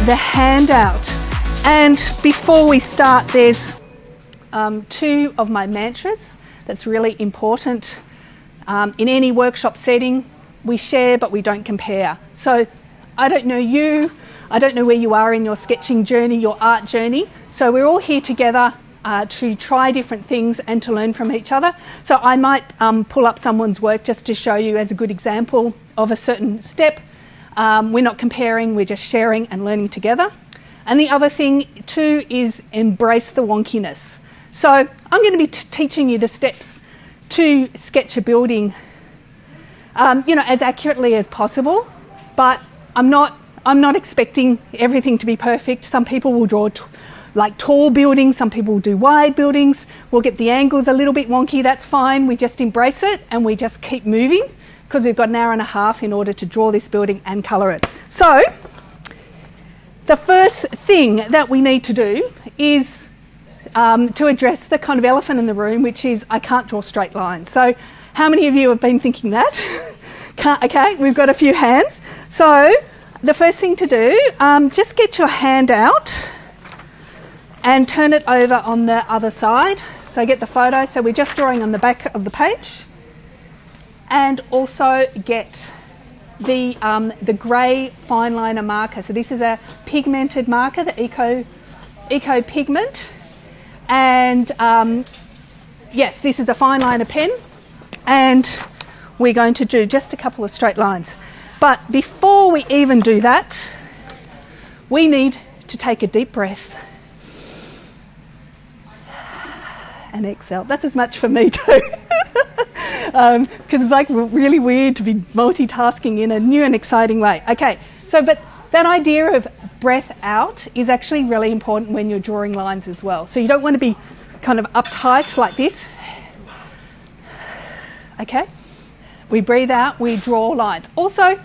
the handout. And before we start, there's two of my mantras that's really important. In any workshop setting, we share but we don't compare. So I don't know you, I don't know where you are in your sketching journey, your art journey. So we're all here together to try different things and to learn from each other. So I might pull up someone's work just to show you as a good example of a certain step. We're not comparing, we're just sharing and learning together. And the other thing too is embrace the wonkiness. So I'm going to be teaching you the steps to sketch a building, as accurately as possible, but I'm not expecting everything to be perfect. Some people will draw like tall buildings, some people will do wide buildings. We'll get the angles a little bit wonky, that's fine. We just embrace it and we just keep moving because we've got an hour and a half in order to draw this building and colour it. So the first thing that we need to do is to address the kind of elephant in the room, which is I can't draw straight lines. So how many of you have been thinking that? Okay, we've got a few hands. So the first thing to do, just get your hand out and turn it over on the other side. So get the photo. So we're just drawing on the back of the page. And also get the grey fine liner marker. So this is a pigmented marker, the Eco Pigment. And yes, this is a fine liner pen. And we're going to do just a couple of straight lines. But before we even do that, we need to take a deep breath and exhale. That's as much for me too. Because it's like really weird to be multitasking in a new and exciting way. Okay, so but that idea of breath out is actually really important when you're drawing lines as well. So you don't want to be kind of uptight like this. Okay, we breathe out, we draw lines. Also,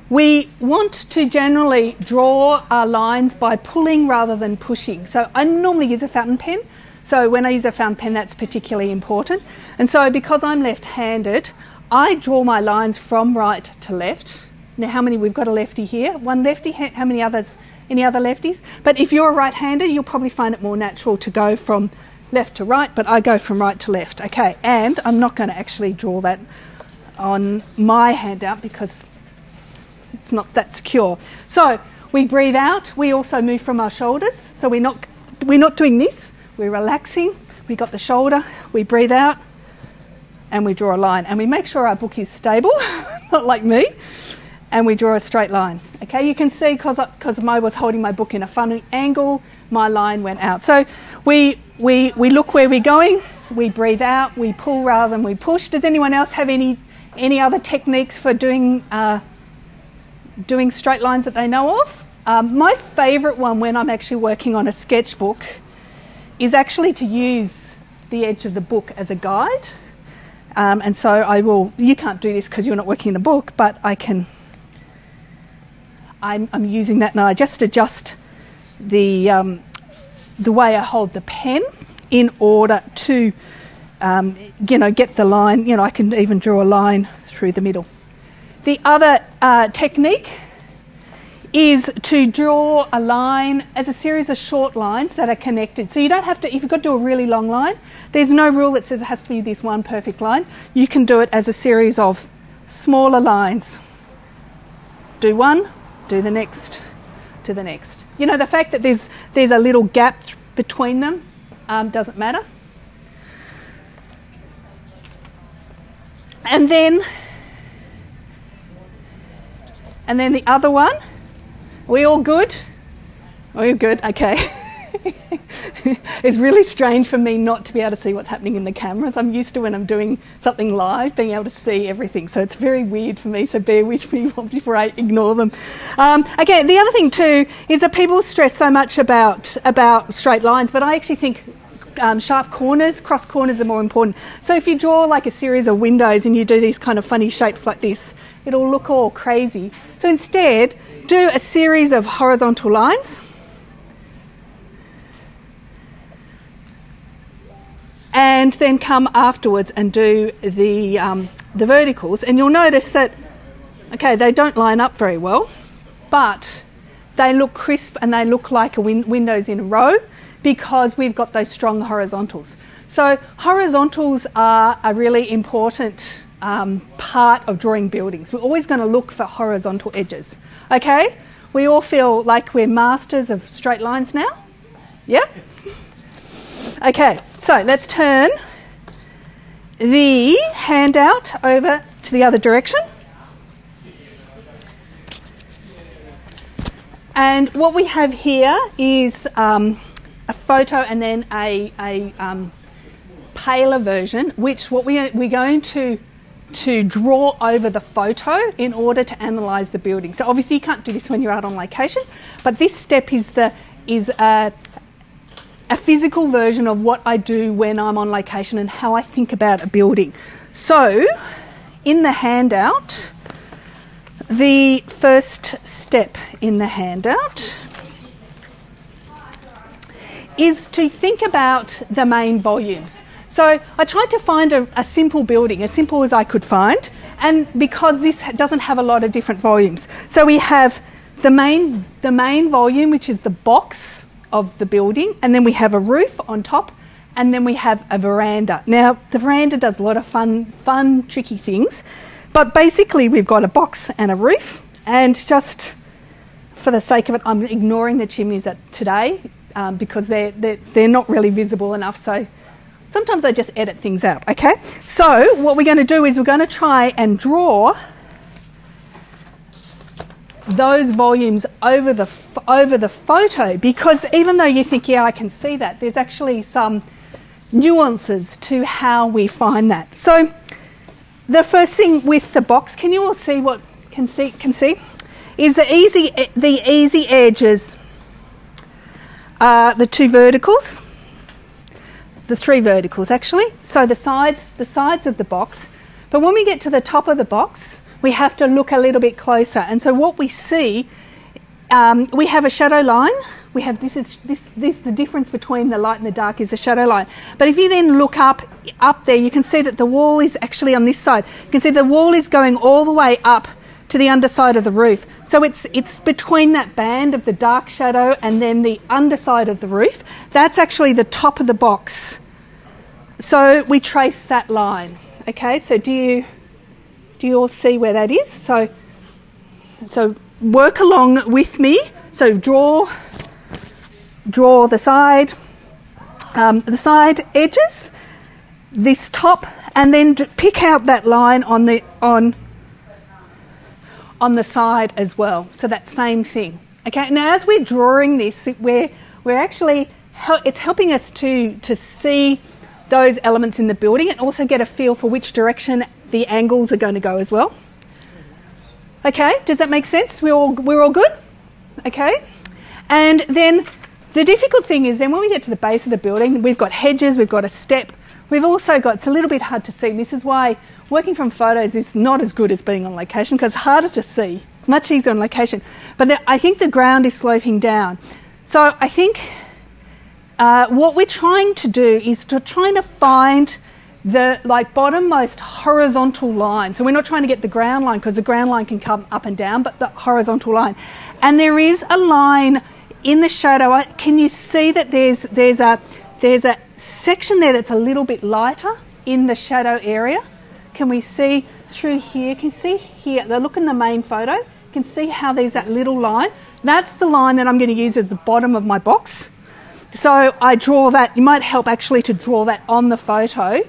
we want to generally draw our lines by pulling rather than pushing. So I normally use a fountain pen. So when I use a fountain pen, that's particularly important. And so because I'm left-handed, I draw my lines from right to left. Now, how many? We've got a lefty here. One lefty. How many others? Any other lefties? But if you're a right-hander, you'll probably find it more natural to go from left to right, but I go from right to left. Okay, and I'm not going to actually draw that on my handout because it's not that secure. So we breathe out. We also move from our shoulders. So we're not doing this. We're relaxing, we got the shoulder, we breathe out and we draw a line. And we make sure our book is stable, not like me, and we draw a straight line. Okay, you can see because I was holding my book in a funny angle, my line went out. So we look where we're going, we breathe out, we pull rather than we push. Does anyone else have any other techniques for doing straight lines that they know of? My favourite one when I'm actually working on a sketchbook is actually to use the edge of the book as a guide. And so I will, you can't do this because you're not working in a book, but I'm using that now. I just adjust the way I hold the pen in order to, get the line. I can even draw a line through the middle. The other technique is to draw a line as a series of short lines that are connected. So you don't have to, if you've got to do a really long line, there's no rule that says it has to be this one perfect line. You can do it as a series of smaller lines. Do one, do the next, do the next. The fact that there's a little gap between them doesn't matter. And then the other one. Are we all good? Are you good? Okay. It's really strange for me not to be able to see what's happening in the cameras. I'm used to when I'm doing something live, being able to see everything. So it's very weird for me, so bear with me before I ignore them. Okay, the other thing too is that people stress so much about straight lines, but I actually think sharp corners, cross corners are more important. So if you draw like a series of windows and you do these kind of funny shapes like this, it'll look all crazy. So instead, do a series of horizontal lines and then come afterwards and do the verticals, and you'll notice that, okay, they don't line up very well. but they look crisp and they look like windows in a row because we've got those strong horizontals. So horizontals are a really important part of drawing buildings. We're always going to look for horizontal edges. Okay? We all feel like we're masters of straight lines now? Yeah? Okay, so let's turn the handout over to the other direction. And what we have here is a photo and then a paler version, which what we're going to draw over the photo in order to analyse the building. So obviously you can't do this when you're out on location, but this step is a physical version of what I do when I'm on location and how I think about a building. So in the handout, the first step in the handout is to think about the main volumes. So I tried to find a simple building, as simple as I could find, and because this doesn't have a lot of different volumes. So we have the main volume, which is the box of the building, and then we have a roof on top, and then we have a veranda. Now, the veranda does a lot of fun, tricky things, but basically we've got a box and a roof, and just for the sake of it, I'm ignoring the chimneys today because they're not really visible enough, so sometimes I just edit things out, okay? So what we're going to do is we're going to try and draw those volumes over the photo, because even though you think, yeah, I can see that, there's actually some nuances to how we find that. So the first thing with the box, can you all see what can see is the easy edges are the two verticals. The three verticals actually, so the sides of the box. But when we get to the top of the box, we have to look a little bit closer. And so what we see, we have a shadow line. We have this the difference between the light and the dark is the shadow line. But if you then look up there, you can see that the wall is actually on this side. You can see the wall is going all the way up to the underside of the roof. So it's between that band of the dark shadow and then the underside of the roof. That's actually the top of the box. So we trace that line. Okay, so do you all see where that is? So work along with me. So draw the side edges, this top, and then pick out that line on the side as well. So that same thing. Okay. Now, as we're drawing this, we're actually it's helping us to see those elements in the building and also get a feel for which direction the angles are going to go as well. Okay. Does that make sense? We're all good. Okay. And then the difficult thing is then when we get to the base of the building, we've got hedges, we've got a step. We've also got, it's a little bit hard to see. This is why working from photos is not as good as being on location, because it's harder to see. It's much easier on location. But I think the ground is sloping down. So I think what we're trying to do is trying to find the bottommost horizontal line. So we're not trying to get the ground line, because the ground line can come up and down, but the horizontal line. And there is a line in the shadow. Can you see that there's a section there that's a little bit lighter in the shadow area? Can we see through here? Can you see here? Look in the main photo. You can see how there's that little line. That's the line that I'm going to use as the bottom of my box. So I draw that. You might help actually to draw that on the photo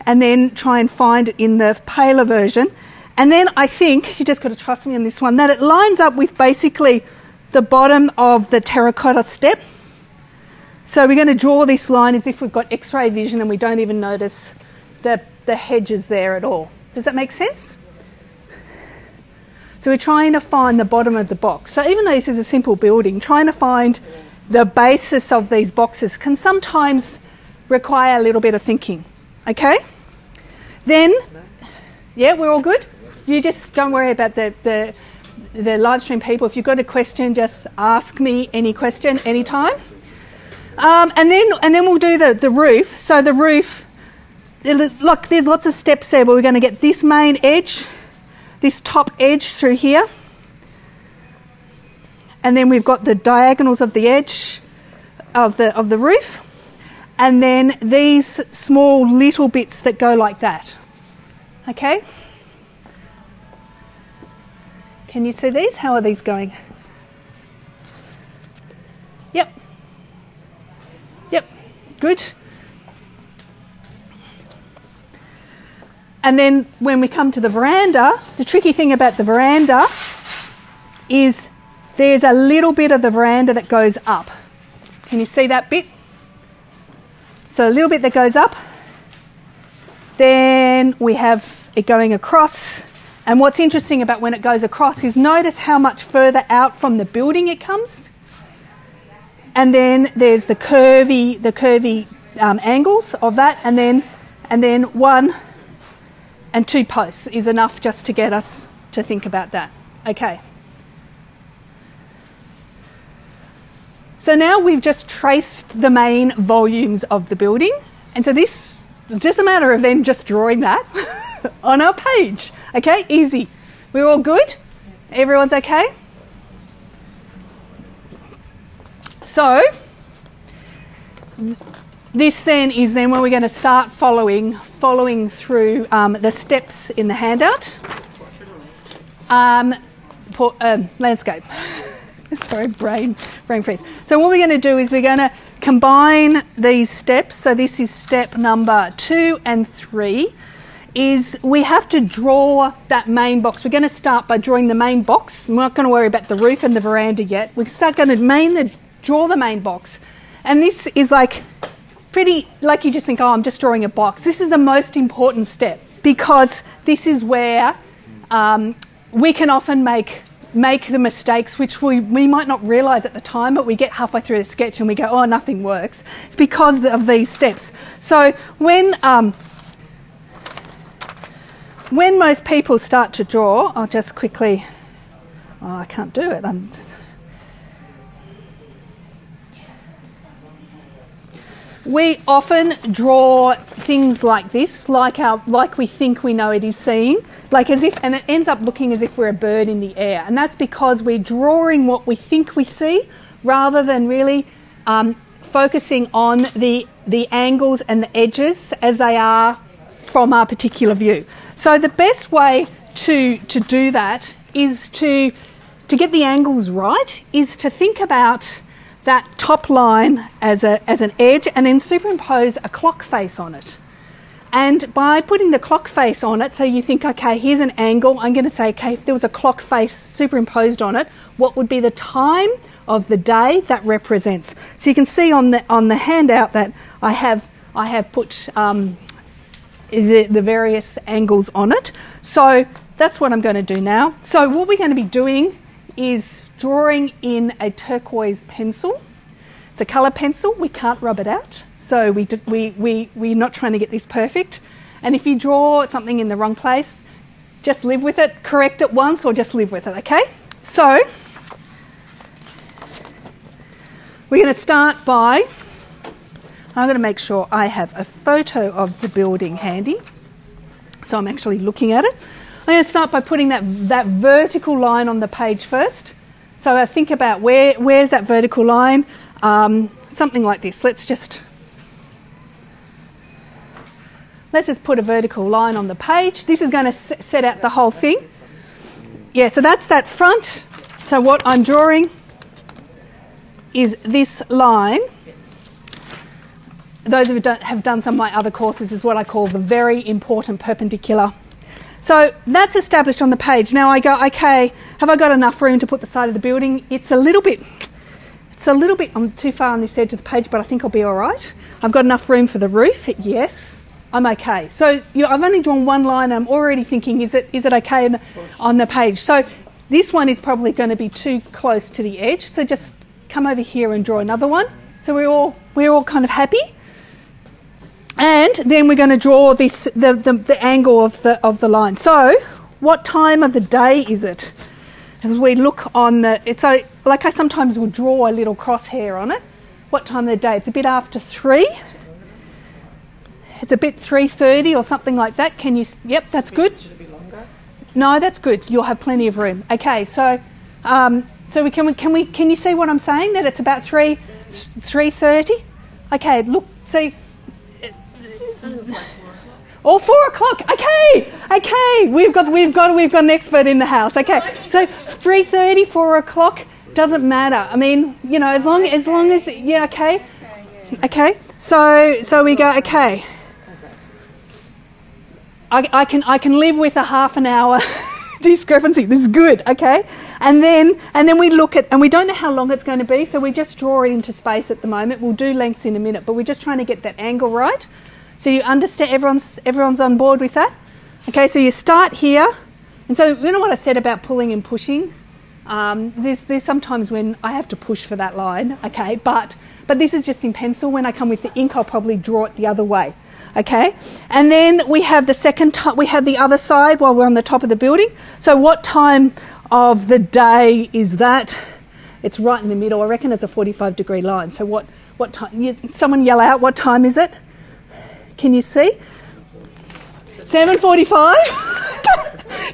and then try and find it in the paler version. And then I think, you just got to trust me on this one, that it lines up with basically the bottom of the terracotta step. So we're going to draw this line as if we've got X-ray vision and we don't even notice the hedges there at all. Does that make sense? So we're trying to find the bottom of the box. So even though this is a simple building, trying to find the basis of these boxes can sometimes require a little bit of thinking. Okay? Then, yeah, we're all good? You just don't worry about the live stream people. If you've got a question, just ask me any question anytime. And then we'll do the roof. So the roof, look, there's lots of steps there, but we're going to get this main edge, this top edge through here. and then we've got the diagonals of the edge of the roof, and then these small little bits that go like that. Okay? Can you see these? How are these going? Yep. Yep. Good. And then when we come to the veranda, the tricky thing about the veranda is there's a little bit of the veranda that goes up. Can you see that bit? So a little bit that goes up. Then we have it going across. And what's interesting about when it goes across is notice how much further out from the building it comes. And then there's the curvy angles of that, and then 1 and 2 posts is enough just to get us to think about that. Okay. So now we've just traced the main volumes of the building, and so this is just a matter of then just drawing that on our page. Okay, easy. We're all good? Everyone's okay? So this then is when we're going to start following through the steps in the handout. Landscape. Sorry, brain freeze. So what we're going to do is we're going to combine these steps. So this is step number 2 and 3. Is we have to draw that main box. We're going to start by drawing the main box. We're not going to worry about the roof and the veranda yet. We're going to draw the main box. And this is like pretty, like you just think, oh, I'm just drawing a box. This is the most important step because this is where we can often make the mistakes which we might not realise at the time, but we get halfway through the sketch and we go, oh, nothing works. It's because of these steps. So when most people start to draw, I'll just quickly, I can't do it. We often draw things like this, like we think we know it is seeing, like as if, and it ends up looking as if we're a bird in the air. And that's because we're drawing what we think we see rather than really focusing on the angles and the edges as they are from our particular view. So the best way to do that is to get the angles right is to think about that top line as an edge and then superimpose a clock face on it. And by putting the clock face on it, so you think, okay, here's an angle, I'm going to say, okay, if there was a clock face superimposed on it, what would be the time of the day that represents? So you can see on the handout that I have put the various angles on it. So that's what I'm going to do now. So what we're going to be doing is drawing in a turquoise pencil. It's a colour pencil. We can't rub it out. So we're not trying to get this perfect. And if you draw something in the wrong place, just live with it. Correct it once or just live with it, okay? So we're going to start by, I'm going to make sure I have a photo of the building handy. So I'm actually looking at it. I'm going to start by putting that vertical line on the page first. So I think about where's that vertical line? Something like this. Let's just put a vertical line on the page. This is going to set out the whole thing. Yeah, so that's that front. So what I'm drawing is this line. Those who have done some of my other courses is what I call the very important perpendicular. So that's established on the page. Now I go, okay, have I got enough room to put the side of the building? It's a little bit, I'm too far on this edge of the page, but I think I'll be all right. I've got enough room for the roof. Yes, I'm okay. So I've only drawn one line. I'm already thinking, is it okay on the page? So this one is probably going to be too close to the edge. So just come over here and draw another one. So we're all kind of happy. And then we're going to draw this the angle of the line. So what time of the day is it? As we look on so like I sometimes will draw a little crosshair on it. What time of the day? It's a bit after 3. It's a bit 3:30 or something like that. Can you? Yep, that's good. Should it be longer? No, that's good. You'll have plenty of room. Okay, so So can you see what I'm saying? That it's about 3:30? Okay, look, see. Or 4 o'clock. Okay. We've got an expert in the house. Okay, so 3:30, 4 o'clock doesn't matter. I mean, you know, as long as yeah. Okay. So we go. Okay. I can live with a half an hour discrepancy. This is good. Okay, and then we look at, and we don't know how long it's going to be, so we just draw it into space at the moment. We'll do lengths in a minute, but we're just trying to get that angle right. So you understand, everyone's on board with that? Okay, so you start here. And so you know what I said about pulling and pushing? There's sometimes when I have to push for that line, okay, but this is just in pencil. When I come with the ink, I'll probably draw it the other way, okay? And then we have we have the other side while we're on the top of the building. So what time of the day is that? It's right in the middle. I reckon it's a 45-degree line. So what time? Someone yell out, what time is it? Can you see? 7:45?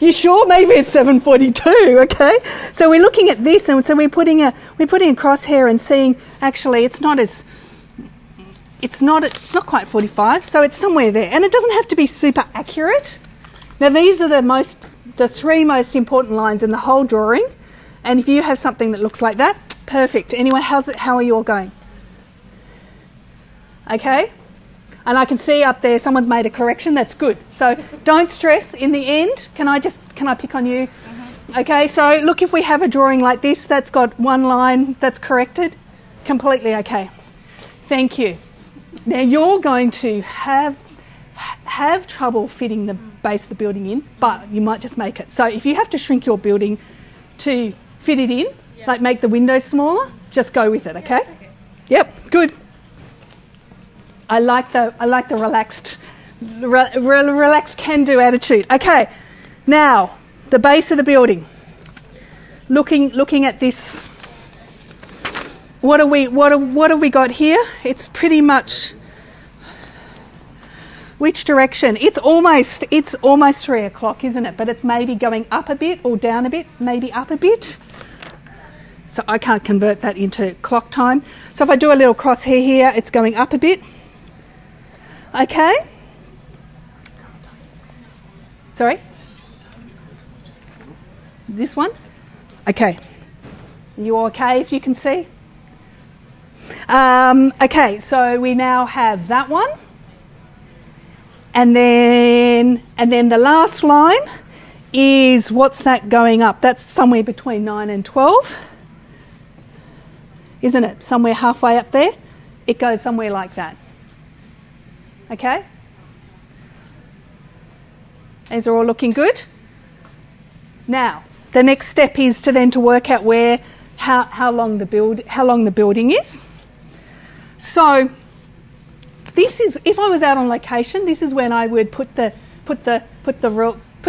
You sure? Maybe it's 7:42, okay? So we're looking at this, and so we're putting a crosshair and seeing, actually it's not quite 45, so it's somewhere there. And it doesn't have to be super accurate. Now these are the 3 most important lines in the whole drawing, and if you have something that looks like that, perfect. Anyway, how are you all going? Okay? And I can see up there someone's made a correction. That's good. So don't stress. In the end, can I pick on you? Mm-hmm. Okay, so look, if we have a drawing like this that's got one line that's corrected, completely okay. Thank you. Now you're going to have trouble fitting the base of the building in, but you might just make it. So if you have to shrink your building to fit it in, like make the windows smaller, just go with it, okay? Yeah, okay. Yep, good. I like the relaxed can-do attitude. Okay, now the base of the building. Looking at this, what have we got here? It's pretty much which direction? It's almost 3 o'clock, isn't it? But it's maybe going up a bit or down a bit, maybe up a bit. So I can't convert that into clock time. So if I do a little crosshair here, it's going up a bit. Okay. Sorry? This one? Okay. Are you okay if you can see? Okay, so we now have that one. And then the last line is, what's that going up? That's somewhere between 9 and 12. Isn't it? Somewhere halfway up there. It goes somewhere like that. Okay? These are all looking good. Now, the next step is to work out how long the building is. So this is, if I was out on location, this is when I would put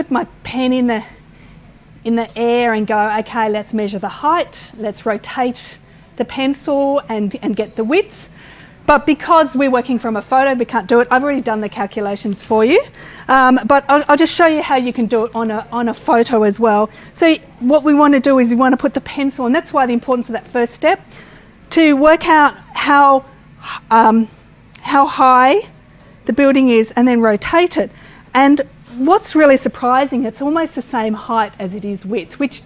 my pen in the air and go, okay, let's measure the height, let's rotate the pencil and get the width. But because we're working from a photo, we can't do it. I've already done the calculations for you. But I'll just show you how you can do it on a photo as well. So what we want to do is we want to put the pencil, and that's why the importance of that first step, to work out how high the building is and then rotate it. And what's really surprising, it's almost the same height as it is width, which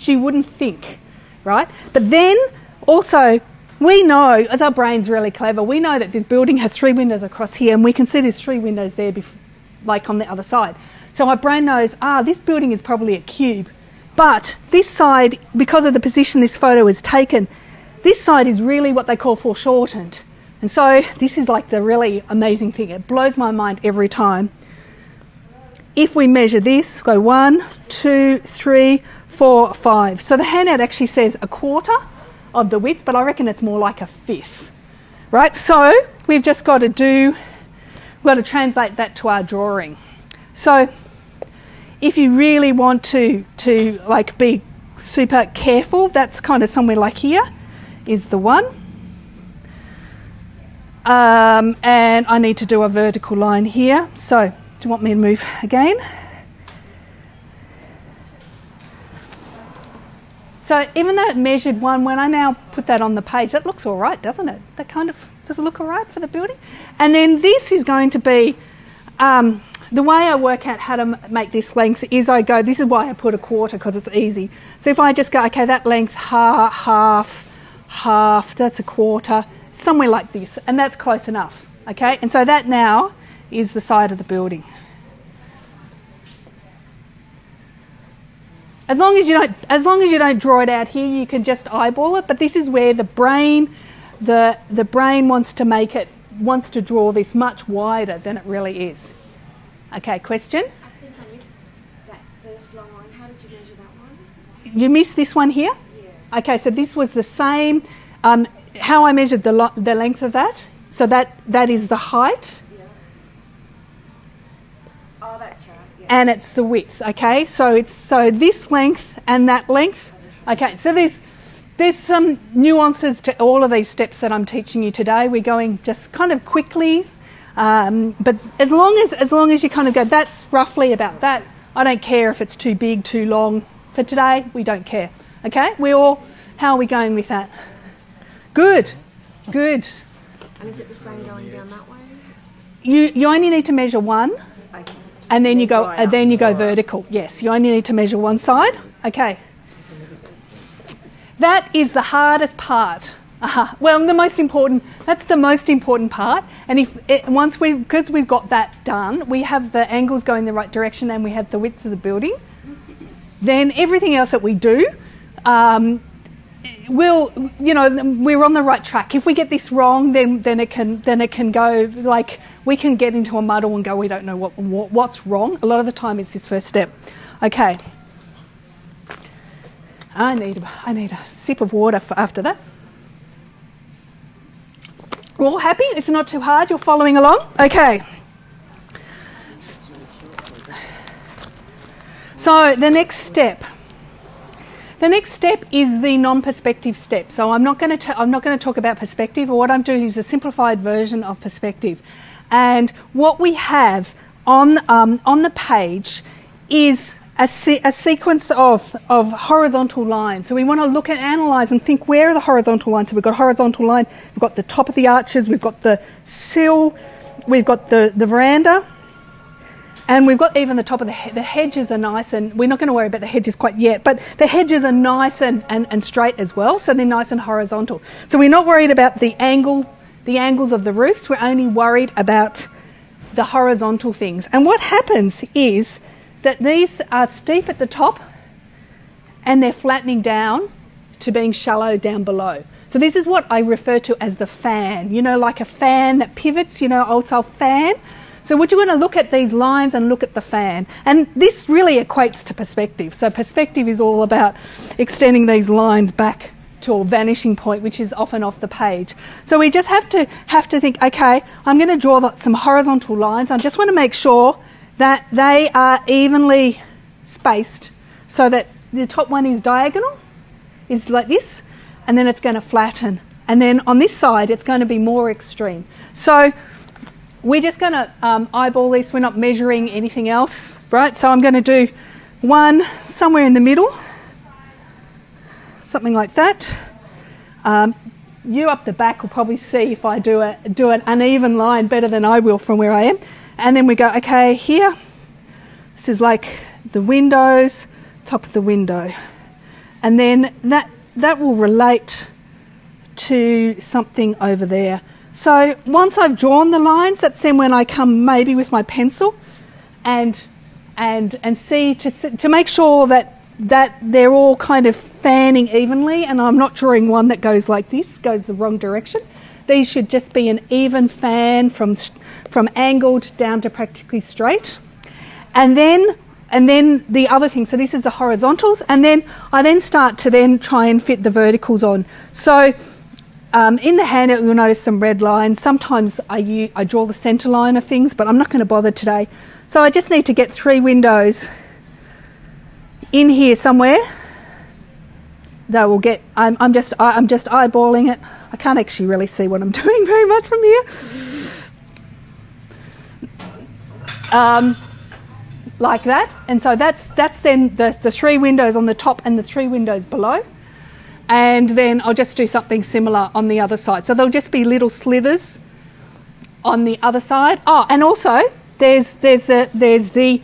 you wouldn't think, right? But then also, we know, as our brain's really clever, we know that this building has 3 windows across here, and we can see there's 3 windows there, like on the other side. So our brain knows, this building is probably a cube. But this side, because of the position this photo is taken, this side is really what they call foreshortened. And so this is like the really amazing thing. It blows my mind every time. If we measure this, go 1, 2, 3, 4, 5. So the handout actually says a quarter of the width, but I reckon it's more like a fifth, right? So we've just got to translate that to our drawing. So if you really want to like be super careful, that's kind of somewhere like here is the 1. And I need to do a vertical line here. So do you want me to move again? So even though it measured 1, when I now put that on the page, that looks all right, doesn't it? That kind of, does it look all right for the building? And then this is going to be, the way I work out how to make this length is I go, this is why I put a quarter, because it's easy. So if I just go, okay, that length, half, that's a quarter, somewhere like this, and that's close enough, okay? And so that now is the side of the building. As long as you don't draw it out here, you can just eyeball it. But this is where the brain wants to draw this much wider than it really is. Okay, question? I think I missed that first line. How did you measure that one? You missed this one here? Yeah. Okay, so this was the same. How I measured the length of that. So that is the height. Yeah. Oh, that's right. Yeah. And it's the width. Okay, so this length and that length. Okay, so there's some nuances to all of these steps that I'm teaching you today. We're going just kind of quickly. But as long as you kind of go, that's roughly about that. I don't care if it's too big, too long. For today, we don't care. Okay? How are we going with that? Good. And is it the same going down that way? You only need to measure 1, Okay. and then you go vertical. Yes, you only need to measure one side. Okay. That is the hardest part. Well, that's the most important part. And because we've got that done, we have the angles going the right direction and we have the widths of the building, then everything else that we do, we're on the right track. If we get this wrong, then it can go, like, we can get into a muddle and go, we don't know what's wrong. A lot of the time it's this first step. Okay. I need a sip of water after that. We're all happy? It's not too hard? You're following along? Okay. So the next step is the non-perspective step. So I'm not going to talk about perspective. Or what I'm doing is a simplified version of perspective. And what we have on the page is a sequence of horizontal lines. So we want to look and analyse and think, where are the horizontal lines? So we've got horizontal line, we've got the top of the arches, we've got the sill, we've got the veranda, and we've got even the top of the hedges are nice, and we're not going to worry about the hedges quite yet, but the hedges are nice and straight as well, so they're nice and horizontal. So we're not worried about the angles of the roofs, we're only worried about the horizontal things. And what happens is that these are steep at the top and they're flattening down to being shallow down below. So this is what I refer to as the fan, like a fan that pivots, old style fan. So what you're going to look at these lines and look at the fan. And this really equates to perspective. So perspective is all about extending these lines back to a vanishing point, which is often off the page. So we just have to think, okay, I'm going to draw some horizontal lines. I just want to make sure that they are evenly spaced so that the top one is diagonal, is like this, and then it's going to flatten. And then on this side, it's going to be more extreme. So we're just going to eyeball this. We're not measuring anything else, right? So I'm going to do one somewhere in the middle, something like that. You up the back will probably see if I do an uneven line better than I will from where I am. And then we go, okay, here, this is like the windows, top of the window. And then that will relate to something over there. So once I've drawn the lines, that's then when I come maybe with my pencil and see to make sure that they're all kind of fanning evenly, and I'm not drawing one that goes like this, goes the wrong direction. These should just be an even fan from angled down to practically straight. And then the other thing, so this is the horizontals, and then I start to try and fit the verticals on. So in the handout you'll notice some red lines. Sometimes I draw the centre line of things, but I'm not going to bother today. So I just need to get 3 windows in here somewhere. That will get. I'm just eyeballing it. I can't actually really see what I'm doing very much from here. like that. And so that's then the 3 windows on the top and the 3 windows below. And then I'll just do something similar on the other side. So there'll just be little slithers on the other side. Oh, and also there's the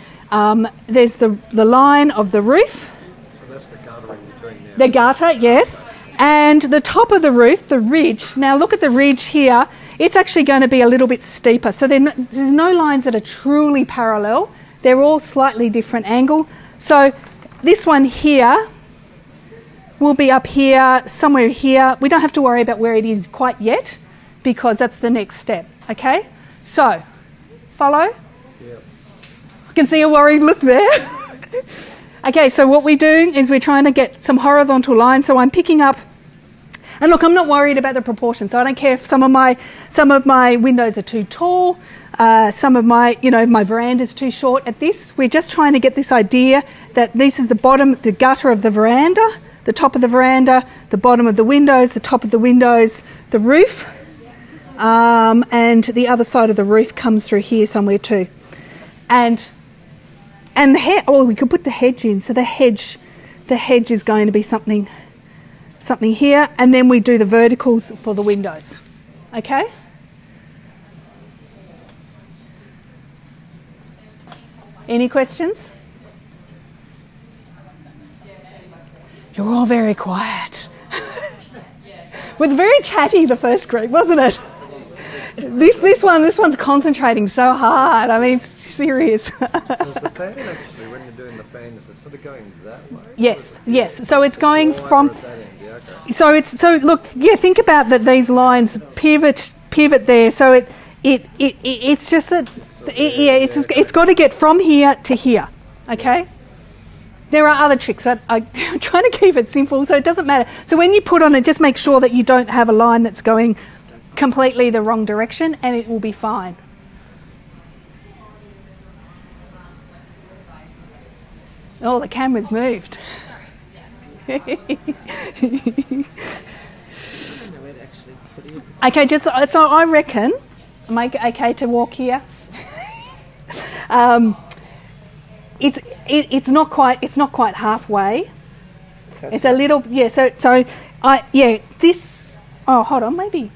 line of the roof. So that's the guttering you're doing now. The gutter, yes. And the top of the roof, the ridge. Now look at the ridge here. It's actually going to be a little bit steeper. So there's no lines that are truly parallel. They're all slightly different angle. So this one here will be up here, somewhere here. We don't have to worry about where it is quite yet because that's the next step, okay? So, follow? Yep. I can see a worried look there. Okay, so what we're doing is we're trying to get some horizontal lines. So I'm picking up, and look, I'm not worried about the proportions. So I don't care if some of my windows are too tall, some of my veranda's too short at this. We're just trying to get this idea that this is the bottom, the gutter of the veranda, the top of the veranda, the bottom of the windows, the top of the windows, the roof, and the other side of the roof comes through here somewhere too. And we could put the hedge in. So the hedge is going to be something here, and then we do the verticals for the windows. Okay? Any questions? You're all very quiet. It was very chatty, the first group, wasn't it? This one's concentrating so hard. I mean, it's serious. Does the fan actually, when you're doing the fan, is it sort of going that way? Yes. So it's going from. At that end, yeah, okay. So look, yeah. Think about that. These lines pivot there. So it's just that. It's got to get from here to here. Okay. There are other tricks, but I'm trying to keep it simple, so it doesn't matter. So when you put on it, just make sure that you don't have a line that's going completely the wrong direction, and it will be fine. Oh, the camera's moved. Okay, so I reckon, am I okay to walk here? It's not quite halfway. So it's a little, yeah. So this. Oh, hold on, maybe.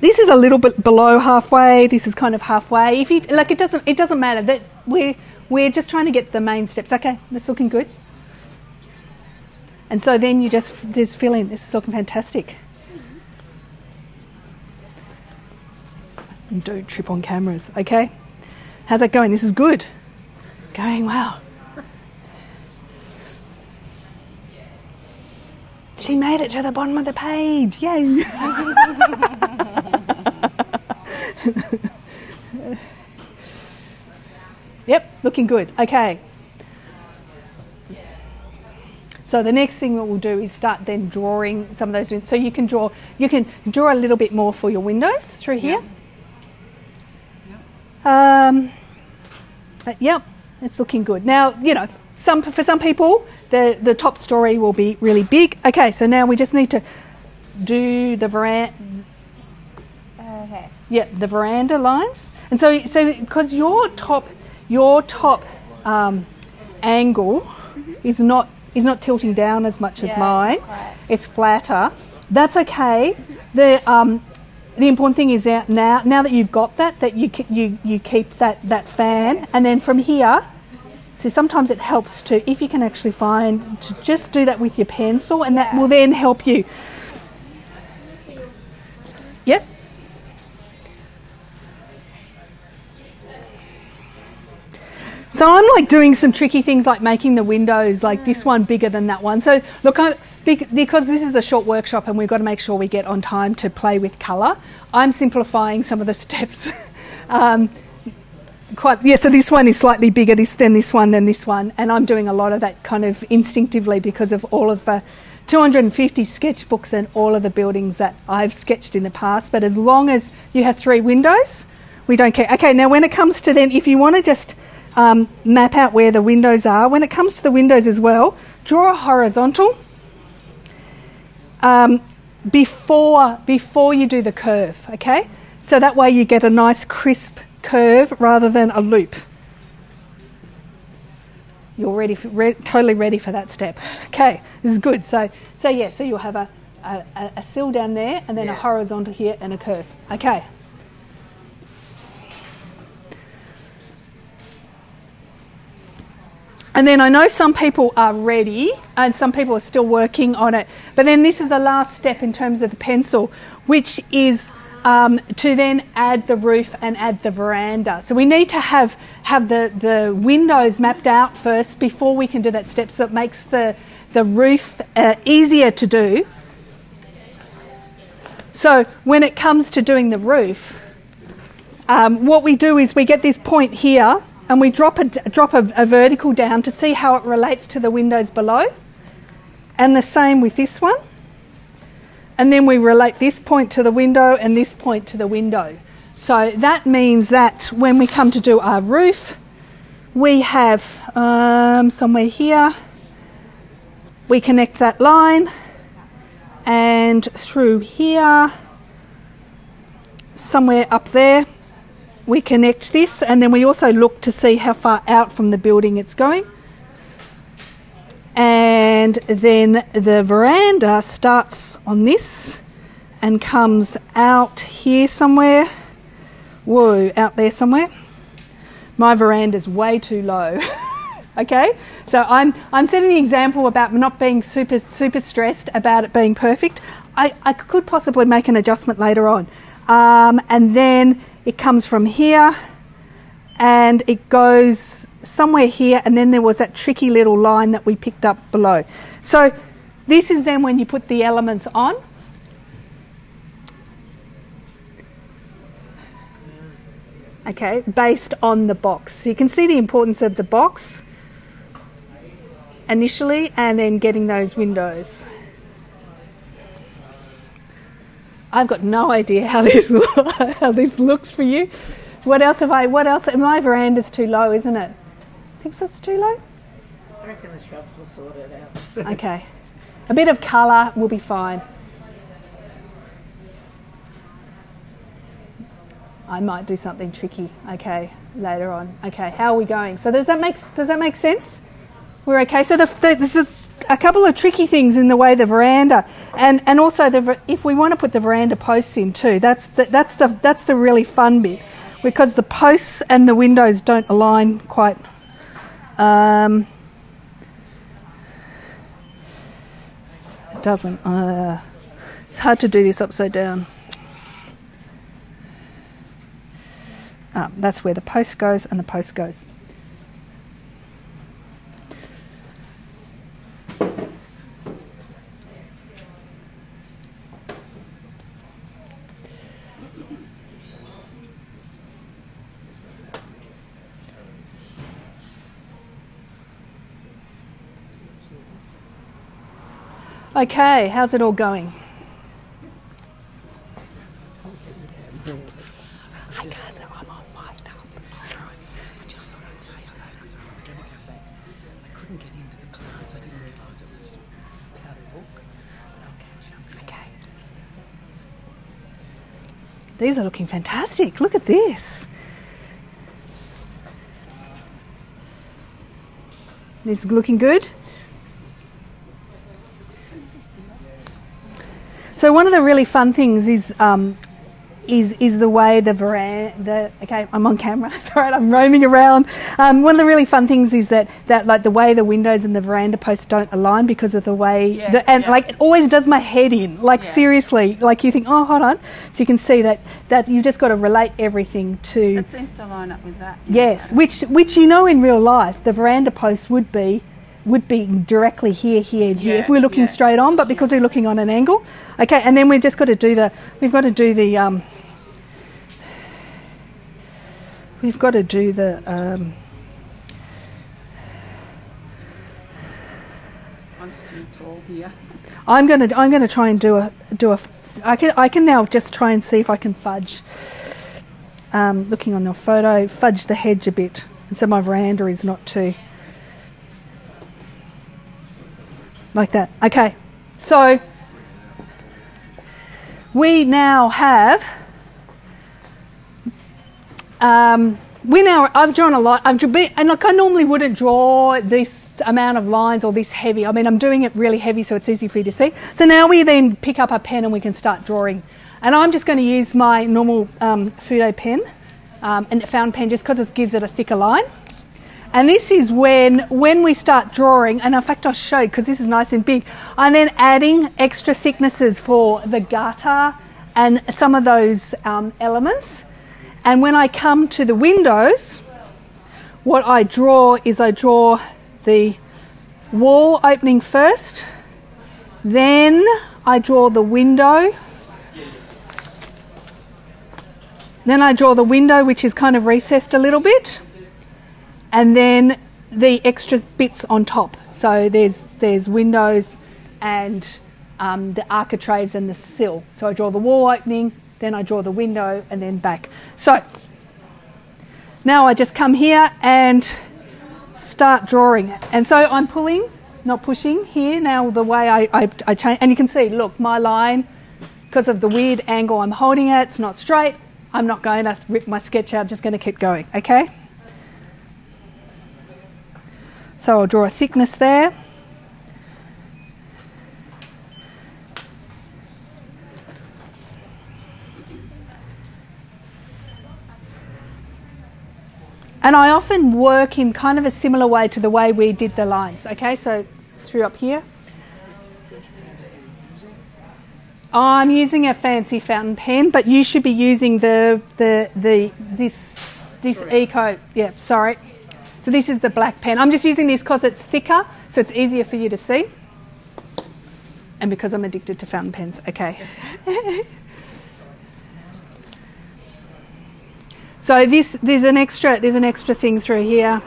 This is a little bit below halfway. This is kind of halfway. If you like, it doesn't matter. That we're just trying to get the main steps. Okay, that's looking good. And so then you just fill in. This is looking fantastic. And don't trip on cameras, okay? How's that going? This is good. Going well. She made it to the bottom of the page. Yay! Yep, looking good. Okay. So the next thing that we'll do is start then drawing some of those. So you can draw a little bit more for your windows through here. Yep, it's looking good. Now, for some people, the top story will be really big. Okay, so now we just need to do the veranda. Okay. Yeah, the veranda lines. And so because your top angle is not tilting down as much as mine. It's flatter. That's okay. The important thing is that now that you've got that you keep that fan, and then from here, so sometimes it helps to, if you can actually find, to just do that with your pencil, and that will then help you. Yep. So I'm like doing some tricky things like making the windows like this one bigger than that one. So look, because this is a short workshop and we've got to make sure we get on time to play with colour, I'm simplifying some of the steps. So this one is slightly bigger than this one, and I'm doing a lot of that kind of instinctively because of all of the 250 sketchbooks and all of the buildings that I've sketched in the past. But as long as you have 3 windows, we don't care. Okay, now when it comes to then, if you want to just map out where the windows are, when it comes to the windows as well, draw a horizontal before you do the curve, okay? So that way you get a nice crisp curve rather than a loop, you're ready for, totally ready for that step. Okay, this is good. So you'll have a sill down there, and then a horizontal here and a curve. Okay. And then I know some people are ready and some people are still working on it. But then this is the last step in terms of the pencil, which is to then add the roof and add the veranda. So we need to have the windows mapped out first before we can do that step, so it makes the roof easier to do. So when it comes to doing the roof, what we do is we get this point here, and we drop a vertical down to see how it relates to the windows below. And the same with this one. And then we relate this point to the window and this point to the window. So that means that when we come to do our roof, we have somewhere here, we connect that line, and through here, somewhere up there, we connect this, and then we also look to see how far out from the building it's going. And then the veranda starts on this and comes out here somewhere. Whoa, out there somewhere. My veranda's way too low. Okay, so I'm setting the example about not being super stressed about it being perfect. I could possibly make an adjustment later on. And then it comes from here and it goes somewhere here, and then there was that tricky little line that we picked up below. So this is then when you put the elements on. Okay, based on the box. So you can see the importance of the box initially, and then getting those windows. I've got no idea how this looks for you. What else? My veranda's too low, isn't it? Think it's too low? I reckon the shrubs will sort it out. Okay. A bit of colour will be fine. I might do something tricky, okay, later on. Okay, how are we going? So does that make sense? We're okay. So there's a couple of tricky things in the way the veranda, and also if we want to put the veranda posts in too, that's the really fun bit, because the posts and the windows don't align quite. It doesn't. It's hard to do this upside down. That's where the post goes and the post goes. Okay, how's it all going? I can't, I'm all mic'd up. I just thought I'd say hello because I was going to go back. I couldn't get into the class. I didn't realise it was without a book. But I'll catch up. Okay. These are looking fantastic. Look at this. This is looking good. So one of the really fun things is the way the veranda. Okay, I'm on camera. Sorry, I'm roaming around. One of the really fun things is that like the way the windows and the veranda posts don't align because of the way like it always does my head in. Like seriously, like you think, oh, hold on. So you can see that you just got to relate everything to. It seems to line up with that. Yes, which you know in real life the veranda post would be directly here and here if we're looking straight on, but because we're looking on an angle. Okay, and then we've just got to do the I'm too tall here. I'm gonna try and do a I can now just try and see if I can fudge, looking on your photo, fudge the hedge a bit, and so my veranda is not too like that. Okay, so we now have I've drawn a lot, and look, I normally wouldn't draw this amount of lines or this heavy. I mean, I'm doing it really heavy so it's easy for you to see. So now we then pick up a pen and we can start drawing. And I'm just going to use my normal Fudo pen and fountain pen just because it gives it a thicker line. And this is when we start drawing, and in fact I'll show you because this is nice and big, I'm then adding extra thicknesses for the gutter and some of those elements. And when I come to the windows, what I draw is I draw the wall opening first, then I draw the window, then I draw the window which is kind of recessed a little bit, and then the extra bits on top. So there's windows and the architraves and the sill. So I draw the wall opening, then I draw the window, and then back. So now I just come here and start drawing. And so I'm pulling, not pushing here now the way I change. And you can see, look, my line, because of the weird angle I'm holding it, it's not straight. I'm not going to rip my sketch out, just going to keep going, okay? So I'll draw a thickness there. And I often work in kind of a similar way to the way we did the lines, okay? So through up here. I'm using a fancy fountain pen, but you should be using this Eco. Yeah, sorry. So this is the black pen. I'm just using this because it's thicker, so it's easier for you to see. And because I'm addicted to fountain pens, okay. So there's an extra thing through here.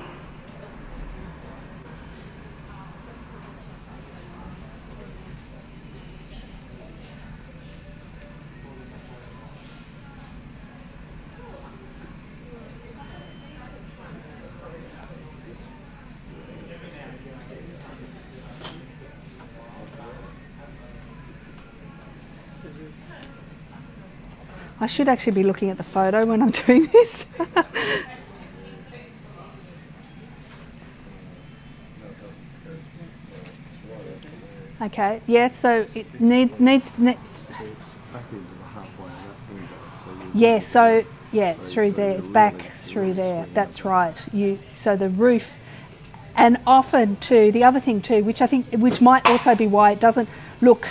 I should actually be looking at the photo when I'm doing this. Okay, yeah, so it needs yeah, so yeah, it's through there, it's back through there, that's right. So the roof, and often too, the other thing too, which might also be why it doesn't look,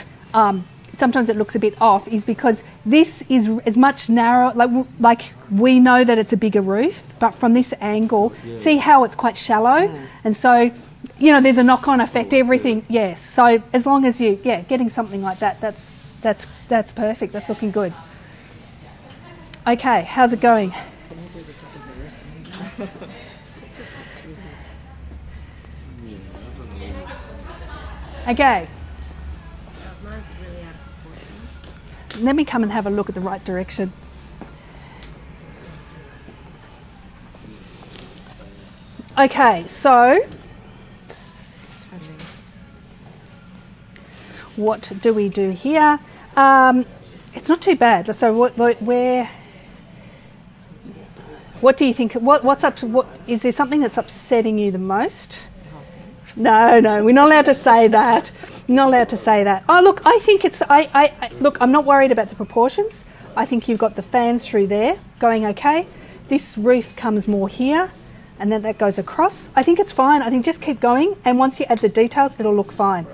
sometimes it looks a bit off, is because this is as much narrow, like we know that it's a bigger roof, but from this angle, see how it's quite shallow, and so, you know, there's a knock-on effect, everything, yes. So as long as you, getting something like that, that's perfect, that's looking good. Okay, how's it going? Okay. Let me come and have a look at the right direction. Okay, so what do we do here? It's not too bad. So what do you think? What is there something that's upsetting you the most? No, we're not allowed to say that. You're not allowed to say that. Oh, look, I think it's, look, I'm not worried about the proportions. I think you've got the fans through there going okay. This roof comes more here, and then that goes across. I think it's fine. I think just keep going, and once you add the details, it'll look fine.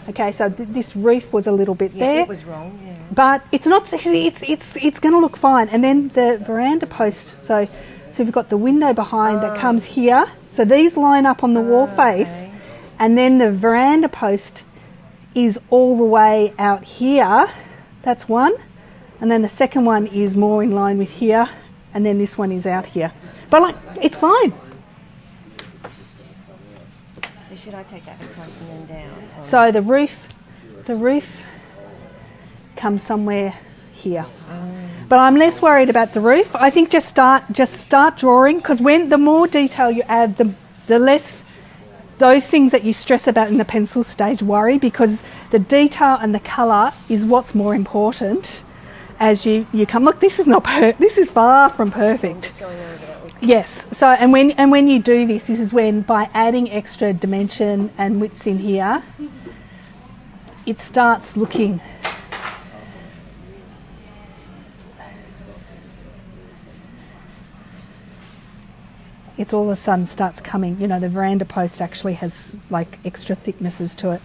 Okay, so this roof was a little bit there. It was wrong, yeah. But it's not, it's going to look fine. And then the veranda post, so we've got the window behind that comes here. So these line up on the wall face, and then the veranda post is all the way out here. That's one. And then the second one is more in line with here, and then this one is out here. But like, it's fine. So should I take that across and then down? So the roof comes somewhere here. But I'm less worried about the roof. I think just start drawing, because the more detail you add, the less those things that you stress about in the pencil stage worry, because the detail and the colour is what's more important as you come. Look, this is not this is far from perfect. Yes. So and when you do this is when, by adding extra dimension and widths in here, it starts looking it's all of a sudden starts coming. You know, the veranda post actually has like extra thicknesses to it.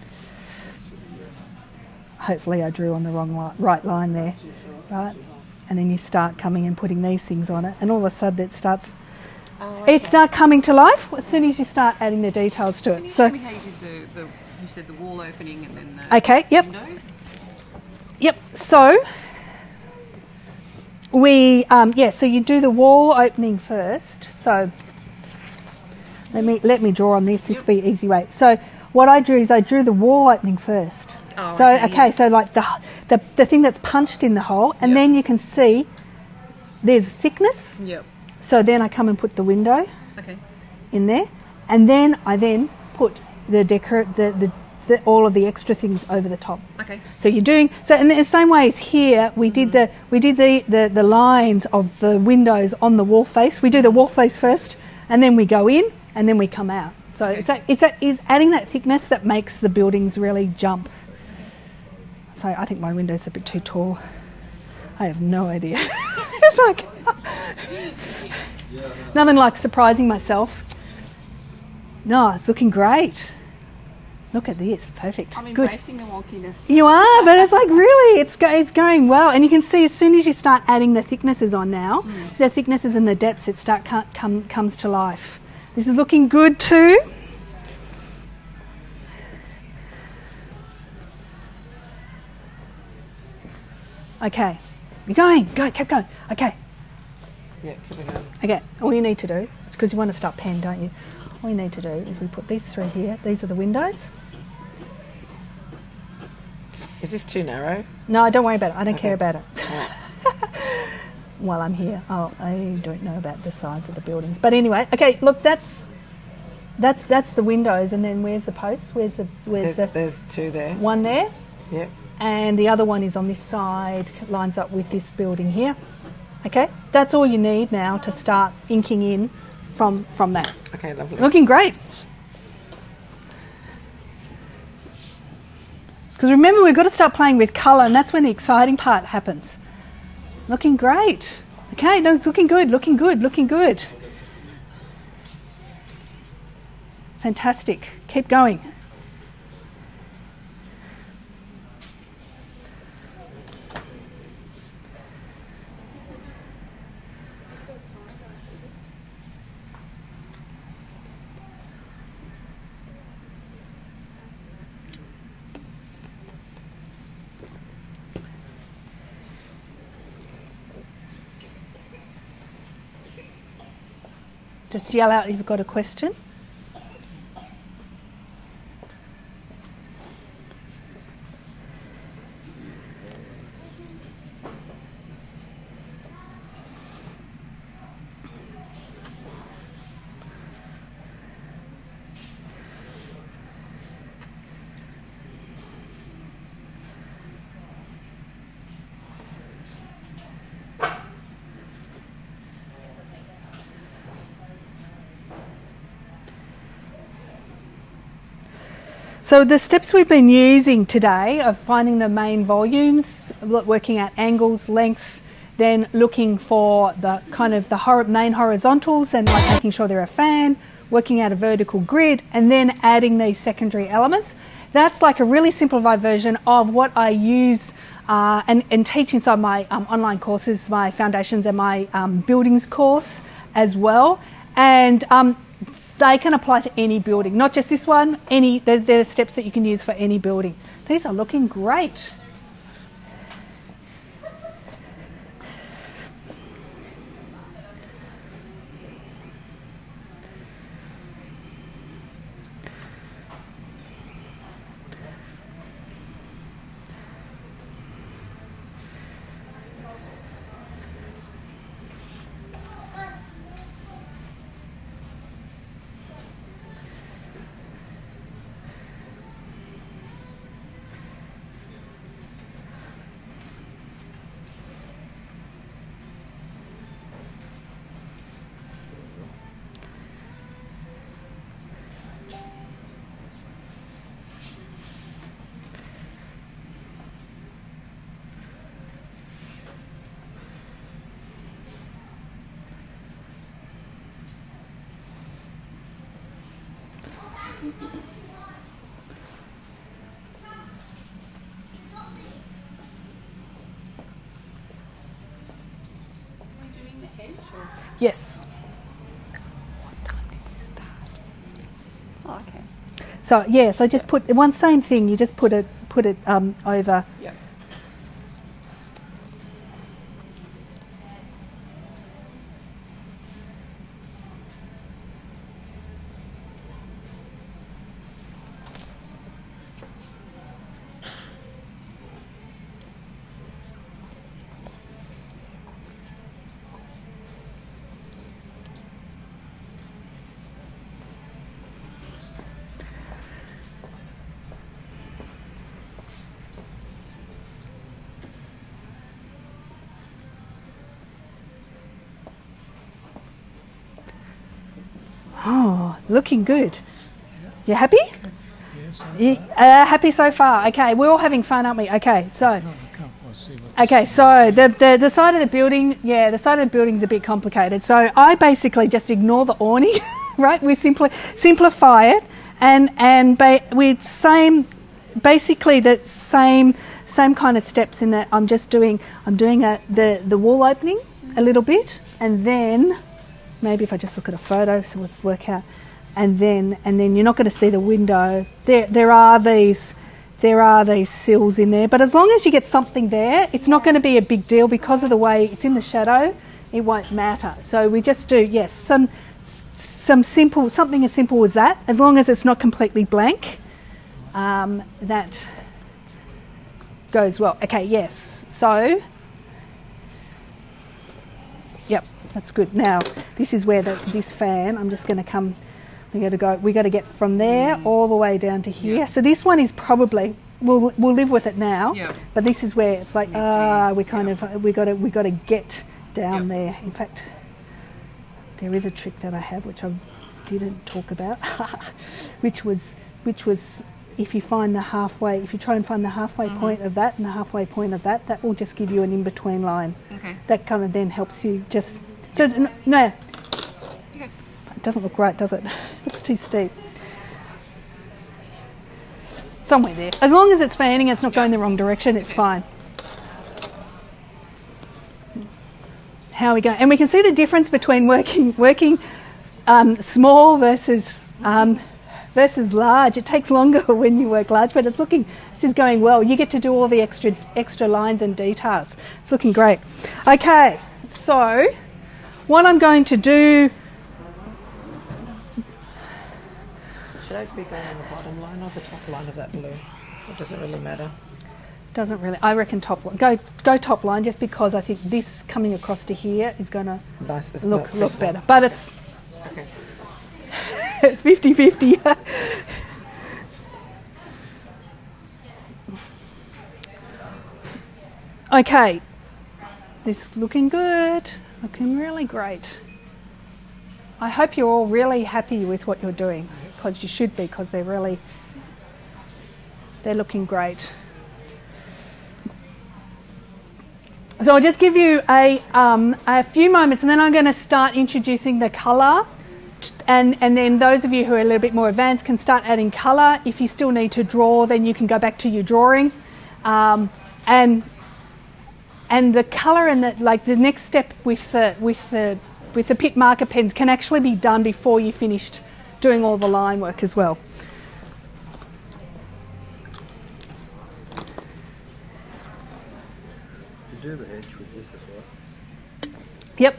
Hopefully I drew on the right line there, right? And then you start coming and putting these things on it, and all of a sudden it starts coming to life as soon as you start adding the details to it. Can you So tell me how you did you said the wall opening and then the okay, yep. window? Yep. So so you do the wall opening first. So let me draw on this. This will be an easy way. So what I drew is I drew the wall opening first. Oh, so yes. so like the thing that's punched in the hole, and then you can see there's thickness. Yep. So then I come and put the window Okay. in there, and then I put the all of the extra things over the top. Okay. So you're doing so in the same way as here we did the lines of the windows on the wall face. We do the wall face first, and then we go in, and then we come out. So Okay. it's adding that thickness that makes the buildings really jump. So I think my window's a bit too tall. I have no idea. It's like nothing like surprising myself. No, it's looking great. Look at this, perfect. I'm Good. embracing the wonkiness. You are, but it's like really, it's going well. And you can see as soon as you start adding the thicknesses on now, the thicknesses and the depths, it comes to life. This is looking good too. Okay, you're going. Go, keep going. Okay. Yeah, keep it going. Okay, all you need to do, it's because you want to start pen, don't you? All you need to do is we put these through here. These are the windows. Is this too narrow? No, don't worry about it. I don't care Okay. about it. While I'm here, I don't know about the sides of the buildings. But anyway, okay, look, that's the windows, and then where's the posts? Where's There's two there. one there? Yep. And the other one is on this side, lines up with this building here. Okay, that's all you need now to start inking in from that. Okay, lovely. Looking great. Because remember, we've got to start playing with colour, and that's when the exciting part happens. Looking great. Okay, no, it's looking good, looking good, looking good. Fantastic. Keep going. Just yell out if you've got a question. So the steps we've been using today of finding the main volumes, working out angles, lengths, then looking for the kind of the main horizontals and like making sure they're a fan, working out a vertical grid, and then adding these secondary elements. That's like a really simplified version of what I use and teach inside my online courses, my foundations and my buildings course as well. And they can apply to any building, not just this one. There's steps that you can use for any building. These are looking great. doing the hedge or? Yes. What time did you start? Oh, okay. So yeah, so just put one same thing. You just put it over. Yep. Oh, looking good. You happy? Yes. Happy so far. Okay, we're all having fun, aren't we? Okay, so. Okay, so the side of the building, the side of the building's a bit complicated. So I basically just ignore the awning, right? We simplify it, and basically the same kind of steps in that I'm doing the wall opening a little bit, and then maybe if I just look at a photo, so let's work out, and then you're not going to see the window. There are these sills in there, but as long as you get something there, it's not going to be a big deal because of the way it's in the shadow. It won't matter. So we just do something as simple as that. As long as it's not completely blank, that goes well. Okay, yes. So, yep, that's good. Now this is where this fan. I'm just going to come. We got to get from there all the way down to here. Yeah. So this one is probably we'll live with it now. Yeah. But this is where it's like we got to get down there. In fact, there is a trick that I have which I didn't talk about, which was if you try and find the halfway point of that and the halfway point of that, that will just give you an in between line. Okay. That kind of then helps you just no. It doesn't look right, does it? It looks too steep. Somewhere there. As long as it's fanning, it's not going the wrong direction, it's fine. How we go. And we can see the difference between working small versus large. It takes longer when you work large, but this is going well. You get to do all the extra lines and details. It's looking great. Okay, so what I'm going to do. Should I be going on the bottom line or the top line of that blue? Or does it really matter? Doesn't really. I reckon top line. Go top line, just because I think this coming across to here is going to look better. But it's 50-50. Okay, this is looking good. Looking really great. I hope you're all really happy with what you're doing, because you should be, because they're looking great. So I'll just give you a few moments, and then I'm going to start introducing the colour, and then those of you who are a little bit more advanced can start adding colour. If you still need to draw, then you can go back to your drawing, and the colour and the next step with the pit marker pens can actually be done before you finished doing all the line work as well. You do the hedge with this as well? Yep.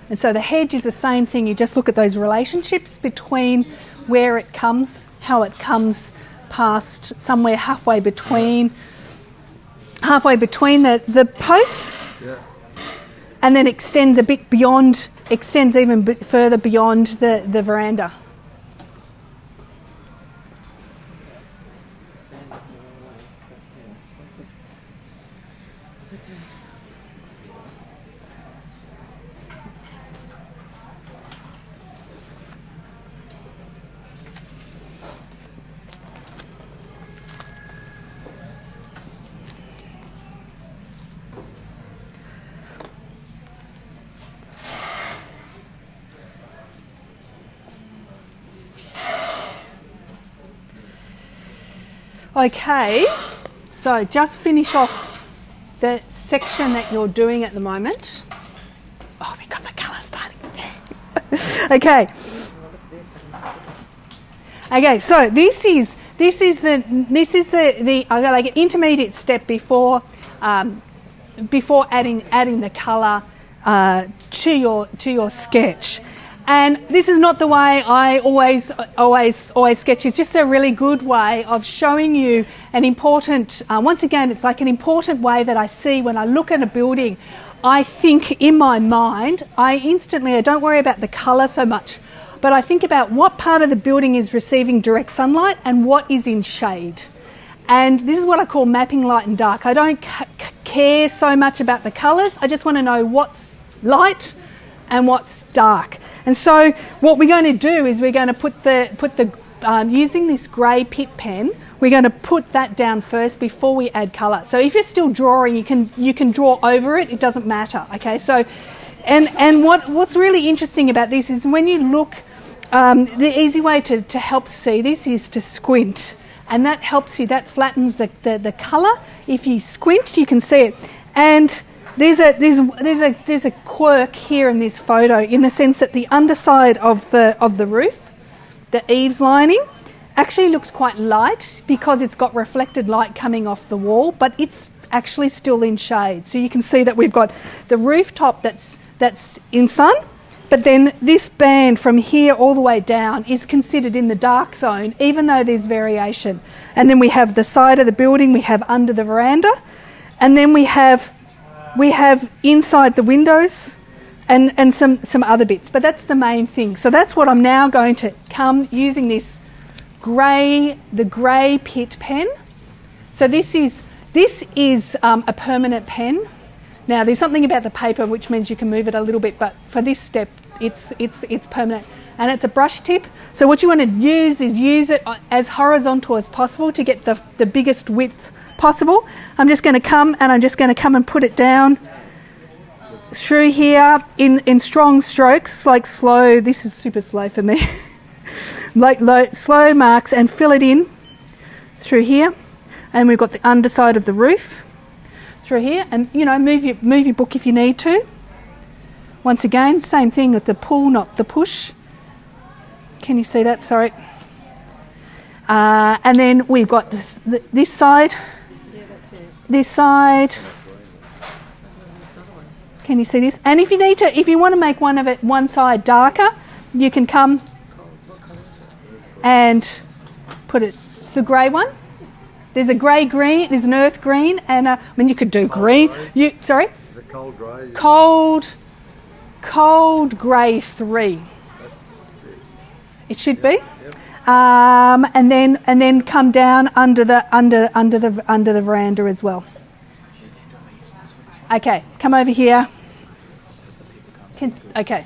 And so the hedge is the same thing. You just look at those relationships between where it comes, how it comes past somewhere halfway between the posts. Yeah. And then extends even bit further beyond the veranda. Okay, so just finish off the section that you're doing at the moment. Oh, we got the colour starting there. Okay. Okay, so this is the like an intermediate step before before adding the colour to your sketch. And this is not the way I always sketch. It's just a really good way of showing you an important, once again, it's like an important way that I see when I look at a building. I think in my mind, I don't worry about the colour so much, but I think about what part of the building is receiving direct sunlight and what is in shade. And this is what I call mapping light and dark. I don't care so much about the colours. I just want to know what's light and what's dark. And so what we're going to do is we're going to put using this grey pit pen, we're going to put that down first before we add colour. So if you're still drawing, you can draw over it. It doesn't matter. Okay. So, and what's really interesting about this is when you look, the easy way to help see this is to squint, and that helps you. That flattens the colour. If you squint, you can see it. And there's a quirk here in this photo, in the sense that the underside of the roof, the eaves lining, actually looks quite light because it's got reflected light coming off the wall, but it's actually still in shade. So you can see that we've got the rooftop that's in sun, but then this band from here all the way down is considered in the dark zone, even though there's variation. And then we have the side of the building, we have under the veranda, and then we have inside the windows and some other bits, but that's the main thing. So that's what I'm now going to come using this the grey pit pen. So this is a permanent pen. Now there's something about the paper which means you can move it a little bit, but for this step it's permanent, and it's a brush tip. So what you want to use is use it as horizontal as possible to get the biggest width possible. I'm just going to come and put it down through here in strong strokes, like slow. This is super slow for me. like slow marks, and fill it in through here. And we've got the underside of the roof through here, and move your book if you need to. Once again, same thing with the pull, not the push. Can you see that? Sorry. And then we've got this side. This side. Can you see this? And if you want to make one side darker, you can come and put it. It's the grey one. There's a grey green. There's an earth green, and you could do green. Sorry. Is it cold grey? Cold grey 3. It should be. Yep. And then come down under the veranda as well. Okay, come over here. Okay.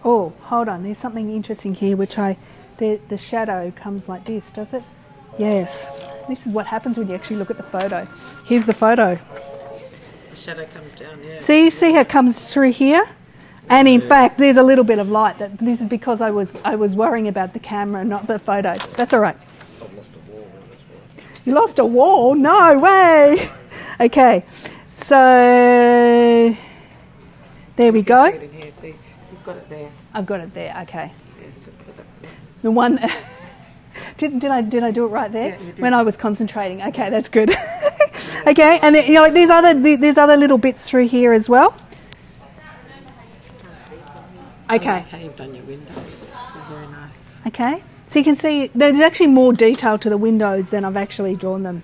Oh, hold on. There's something interesting here, which the shadow comes like this, does it? Yes. This is what happens when you actually look at the photo. Here's the photo. The shadow comes down, yeah. See how it comes through here? And in fact, there's a little bit of light. This is because I was worrying about the camera, not the photo. That's all right. I've lost a wall then, that's why. You lost a wall? No way. Okay. So there we go. See it in here, see. You've got it there. I've got it there. Okay. Yeah, so put it there. The one. Did I do it right there? Yeah, you did. When I was concentrating. Okay, that's good. Okay, and then, there's other little bits through here as well. Okay. Okay, you've done your windows. They're very nice. Okay. So you can see there's actually more detail to the windows than I've actually drawn them.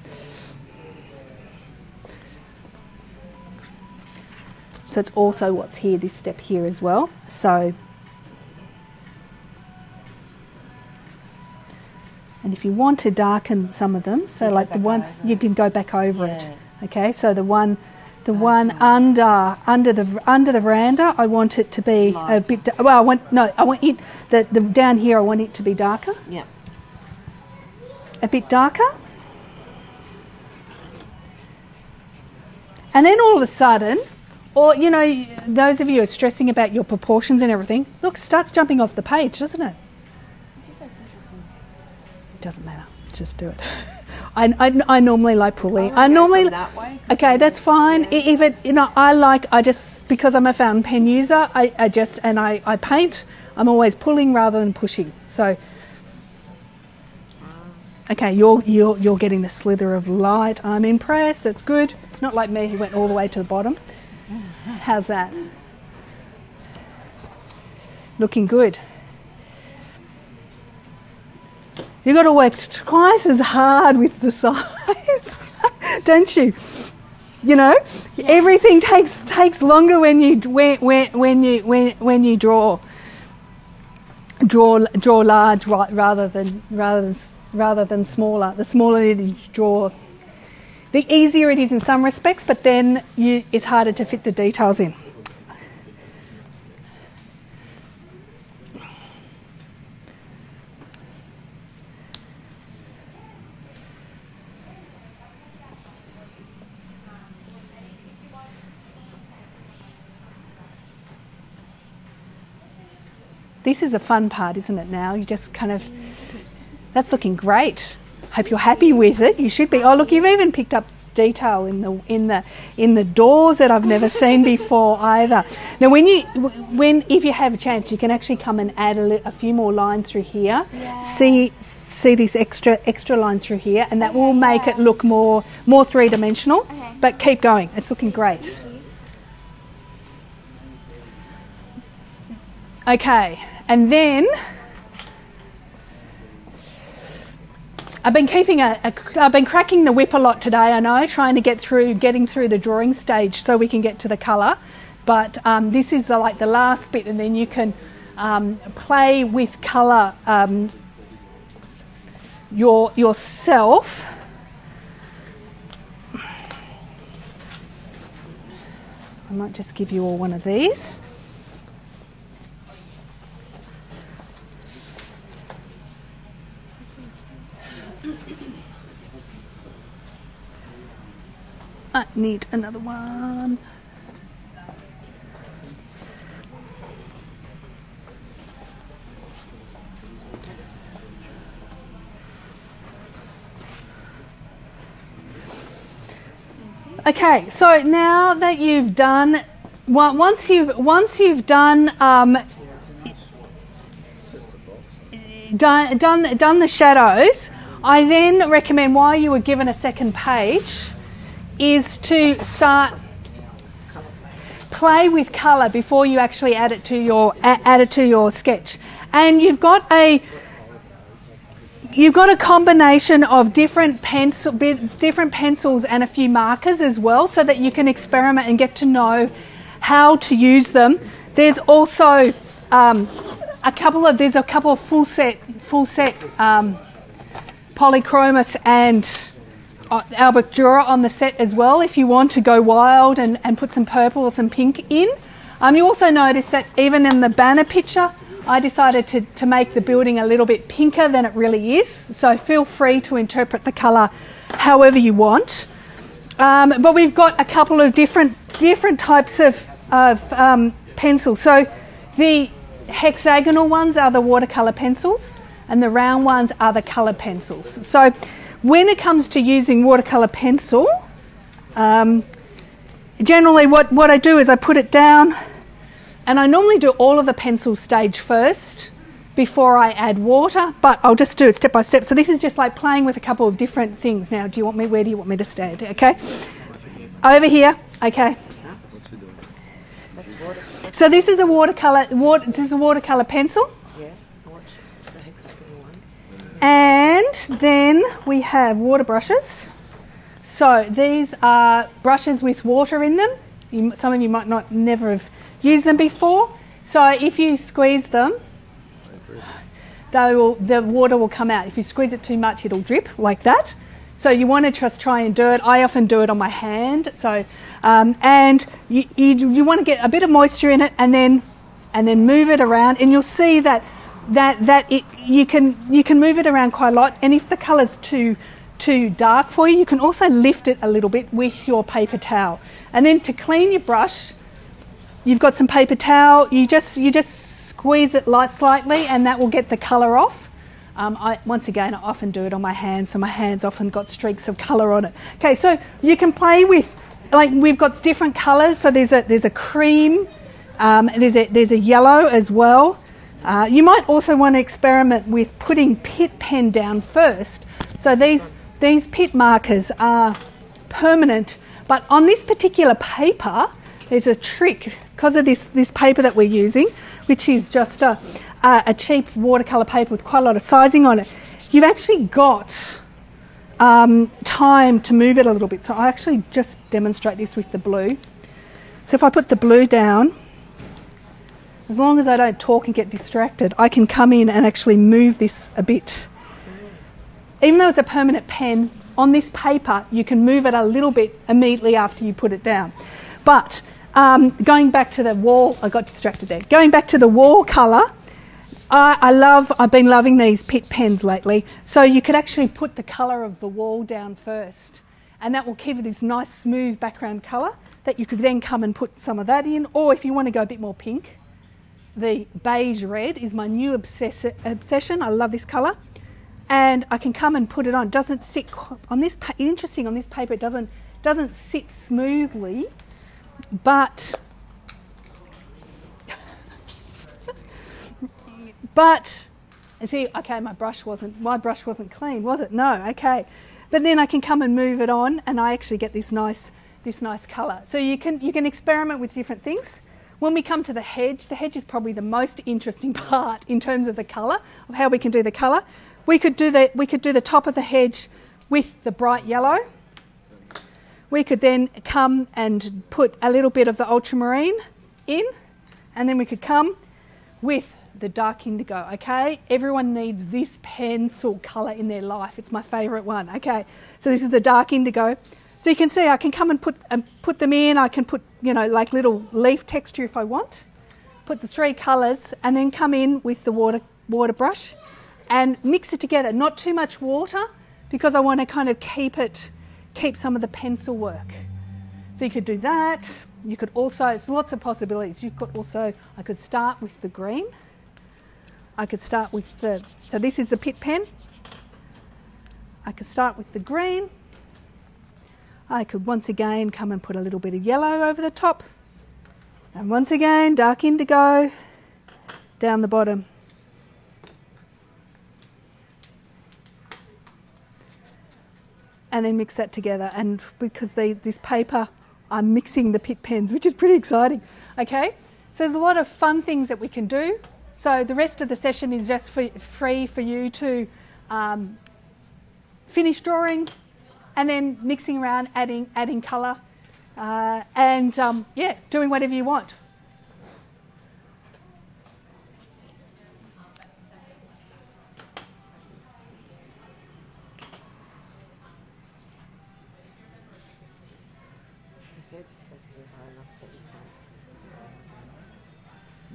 So it's also what's here, this step here as well. So, and if you want to darken some of them, so like the one, you can go back over it. Okay, so the one The one under the veranda, I want it to be a bit. I want it the down here. I want it to be darker. Yeah. A bit darker. And then all of a sudden, or those of you who are stressing about your proportions and everything, look, starts jumping off the page, doesn't it? It doesn't matter. Just do it. I normally like pulling. I normally that way. Okay, that's fine. If it, I just because I'm a fountain pen user, I paint. I'm always pulling rather than pushing. So, okay, you're getting the slither of light. I'm impressed. That's good. Not like me who went all the way to the bottom. How's that? Looking good. You've got to work twice as hard with the size, don't you? Everything takes longer when you draw large rather than smaller. The smaller you draw, the easier it is in some respects, but then it's harder to fit the details in. This is the fun part, isn't it now? You just that's looking great. Hope you're happy with it. You should be. Oh, look, you've even picked up detail in the doors that I've never seen before either. Now, if you have a chance, you can actually come and add a few more lines through here. Yeah. See these extra lines through here, and that will make it look more three-dimensional. Okay. But keep going. It's looking great. Okay, and then I've been cracking the whip a lot today, I know, trying to getting through the drawing stage so we can get to the colour. But this is the last bit, and then you can play with colour yourself. I might just give you all one of these. I need another one. Okay, so now that you've done, once you've done the shadows, I then recommend, while you were given a second page, is to start play with colour before you actually add it to your sketch. And you've got a combination of different pencils and a few markers as well, so that you can experiment and get to know how to use them. There's also a couple of full set polychromos and Albert Dürer on the set as well, if you want to go wild and put some purple or some pink in. You also notice that even in the banner picture, I decided to make the building a little bit pinker than it really is. So feel free to interpret the colour however you want. But we've got a couple of different types of pencils. So the hexagonal ones are the watercolour pencils, and the round ones are the coloured pencils. So when it comes to using watercolour pencil, generally what I do is I put it down, and I normally do all of the pencil stage first before I add water, but I'll just do it step by step. So this is just like playing with a couple of different things. Now, where do you want me to stand? Okay, over here. Okay. So this is a watercolour pencil. And then we have water brushes. So these are brushes with water in them. Some of you might never have used them before. So if you squeeze them, the water will come out. If you squeeze it too much, it'll drip like that. So you want to just try and do it. I often do it on my hand. So, and you want to get a bit of moisture in it, and then move it around, and you'll see that you can move it around quite a lot. And if the colour's too dark for you, you can also lift it a little bit with your paper towel. And then to clean your brush, you've got some paper towel. You just squeeze it slightly, and that will get the colour off. Once again, I often do it on my hands, so my hands often got streaks of colour on it. Okay, so you can play with, like, we've got different colours. So there's a cream, there's a yellow as well. You might also want to experiment with putting pit pen down first. So these pit markers are permanent, but on this particular paper, there's a trick because of this paper that we're using, which is just a cheap watercolour paper with quite a lot of sizing on it. You've actually got time to move it a little bit. So I actually just demonstrate this with the blue. So if I put the blue down, as long as I don't talk and get distracted, I can come in and actually move this a bit. Even though it's a permanent pen, on this paper you can move it a little bit immediately after you put it down. But going back to the wall, I got distracted there. Going back to the wall colour, I've been loving these pit pens lately. So you could actually put the colour of the wall down first, and that will give it this nice smooth background colour that you could then come and put some of that in. Or if you want to go a bit more pink, the beige red is my new obsession. I love this colour. And I can come and put it on. It doesn't sit on this. Interesting, on this paper, it doesn't sit smoothly, but see, okay, my brush wasn't clean, was it? No, okay. But then I can come and move it on, and I actually get this nice colour. So you can experiment with different things. When we come to the hedge is probably the most interesting part in terms of the colour, of how we can do the colour. We could do the top of the hedge with the bright yellow. We could then come and put a little bit of the ultramarine in, and then we could come with the dark indigo. Okay, everyone needs this pencil colour in their life. It's my favourite one. Okay, so this is the dark indigo. So you can see I can come and put them in. I can put, like little leaf texture if I want. Put the three colours, and then come in with the water brush and mix it together. Not too much water, because I want to kind of keep some of the pencil work. So you could do that. You could also, there's lots of possibilities. I could start with the green. I could start with so this is the pit pen. I could start with the green. I could once again come and put a little bit of yellow over the top. And once again, dark indigo down the bottom. And then mix that together. And because this paper, I'm mixing the pit pens, which is pretty exciting. Okay, so there's a lot of fun things that we can do. So the rest of the session is just free for you to finish drawing, and then mixing around, adding colour, and doing whatever you want.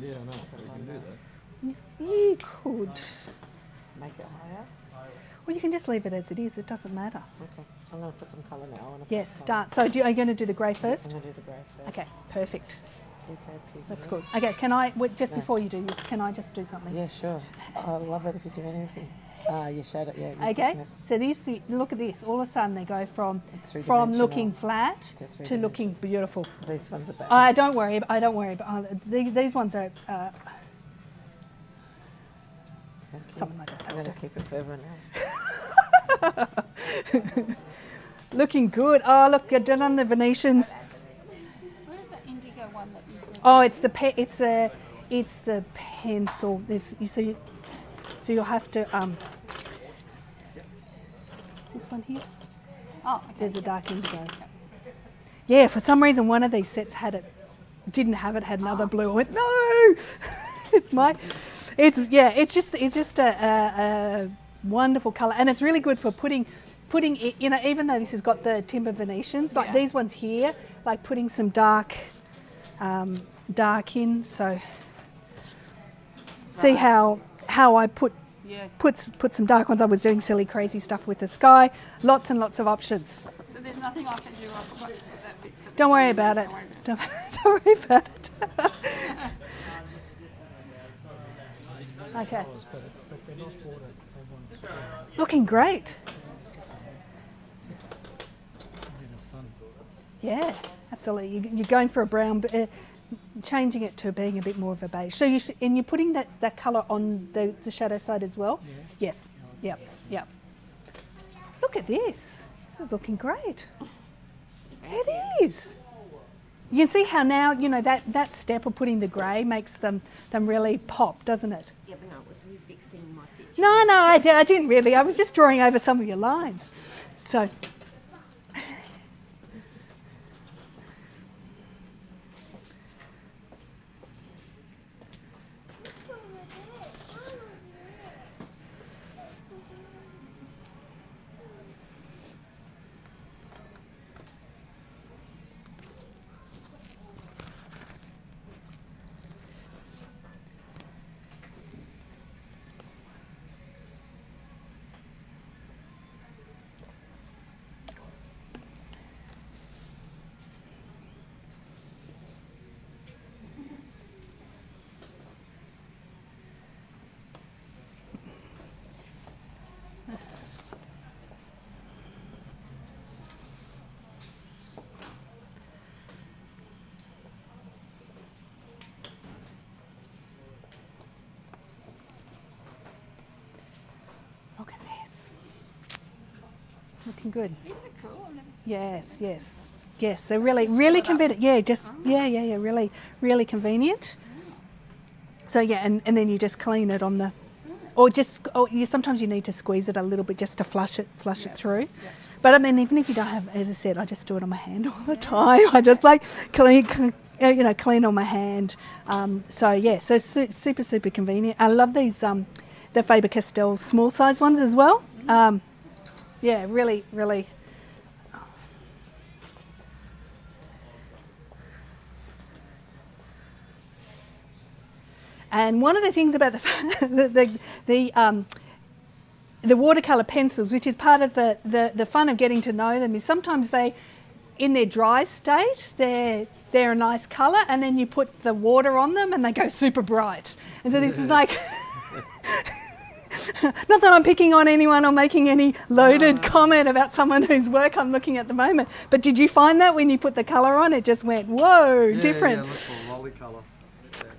Yeah, no, we can do that. You could. Make it higher? Well, you can just leave it as it is. It doesn't matter. Okay. I'm going to put some colour now. Yes, start. So are you going to do the grey first? I'm going to do the grey first. Okay, perfect. PKP. That's good. Okay, can I, before you do this, can I just do something? Yeah, sure. I love it if you do anything. You showed it, yeah. Okay, so look at this. All of a sudden they go from looking flat to looking beautiful. These ones are bad. Don't worry. These ones are something like that. I'm going to keep it forever now. Looking good. Oh, look, I've done on the Venetians. Where's the indigo one that you said? Oh, it's the pencil. So you'll have to. Is this one here? Oh, okay. There's a dark indigo. Yeah, for some reason one of these sets had another blue. I went, no, it's just a wonderful colour, and it's really good for putting putting it, you know, even though this has got the timber Venetians, like Yeah. these ones here, like putting some dark in. So see how I put Yes. put some dark ones. I was doing silly crazy stuff with the sky. Lots and lots of options. So there's nothing I can do. I forgot to put that bit. For the Don't worry screen. about it. Don't worry about Don't worry about it. Okay. Looking great. Yeah, absolutely. You're going for a brown, changing it to being a bit more of a beige. So and you're putting that colour on the shadow side as well? Yeah. Yes. Yep. Yep. Look at this. This is looking great. It is. You can see how now, you know, that step of putting the grey makes them really pop, doesn't it? Yeah, but no, it was refixing my picture. No, I didn't really. I was just drawing over some of your lines. So, look at this. Looking good. These are cool. I've never seen Yes, yes, yes. So really convenient. Yeah, just yeah. Really convenient. So yeah, and then you just clean it on the, or sometimes you need to squeeze it a little bit just to flush it through. But I mean, even if you don't have, as I said, I just do it on my hand all the time. I just like clean on my hand. So yeah, so super convenient. I love these the Faber-Castell small size ones as well. Yeah, really. And one of the things about the watercolor pencils, which is part of the fun of getting to know them, is sometimes they, in their dry state, they're a nice colour, and then you put the water on them and they go super bright. And so this is like, not that I'm picking on anyone or making any loaded comment about someone whose work I'm looking at the moment, but did you find that when you put the colour on, it just went, whoa, different? Yeah, looks a lolly colour.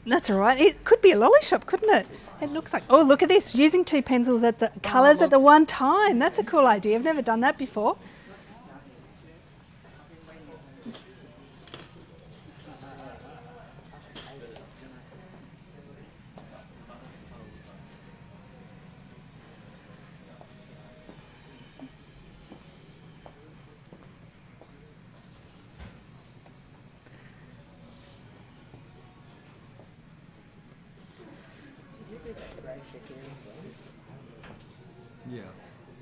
That's all right. It could be a lolly shop, couldn't it? It looks like, oh, look at this, using two pencils at the colours at the one time. That's a cool idea. I've never done that before. Yeah.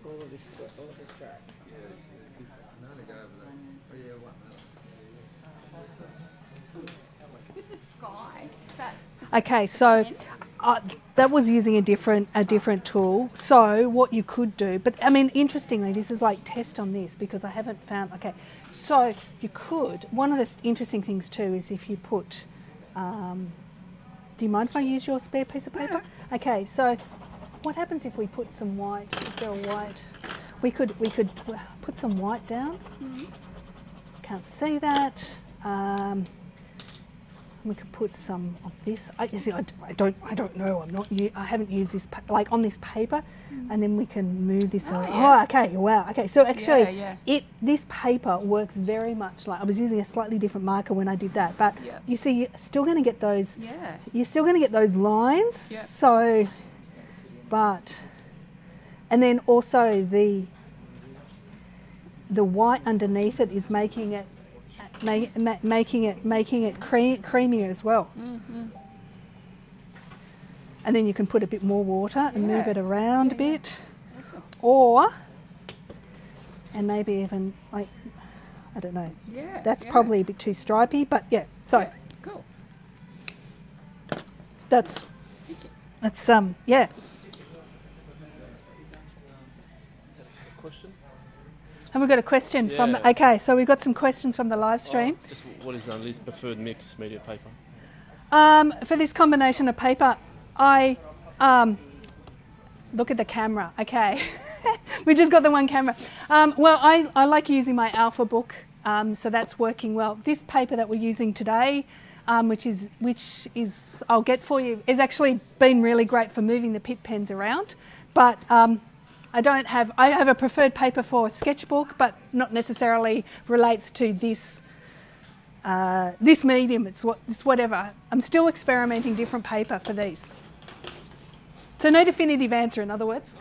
All of this track. No, to go over that. Oh yeah, one minute. With the sky, is that Okay, so that was using a different tool. So what you could do, but I mean, interestingly, this is like test on this because I haven't found. Okay, so you could. One of the interesting things too is if you put. Do you mind if I use your spare piece of paper? Yeah. Okay, so what happens if we put some white? Is there a white? We could put some white down. Mm-hmm. Can't see that. We could put some of this. I don't know. I haven't used this like on this paper, and then we can move this. Oh, okay. Wow. Okay. So actually, this paper works very much like I was using a slightly different marker when I did that, but you see, you're still going to get those. Yeah. You're still going to get those lines. Yeah. So, and then also the white underneath it is making it. Making it creamier as well. Mm-hmm. And then you can put a bit more water and move it around a bit. Awesome. Or and maybe even like, I don't know. Yeah. That's yeah. probably a bit too stripy, but yeah. So Yeah, cool. that's yeah. Question? Have we got a question from? Yeah. Okay, so we've got some questions from the live stream. Just what is Lizz's preferred mix media paper? For this combination of paper, I look at the camera. Okay, we just got the one camera. Well, I like using my Alpha book, so that's working well. This paper that we're using today, which is I'll get for you, is actually been really great for moving the pit pens around, but. I have a preferred paper for a sketchbook, but not necessarily relates to this this medium. It's whatever. I'm still experimenting different paper for these. So no definitive answer, in other words.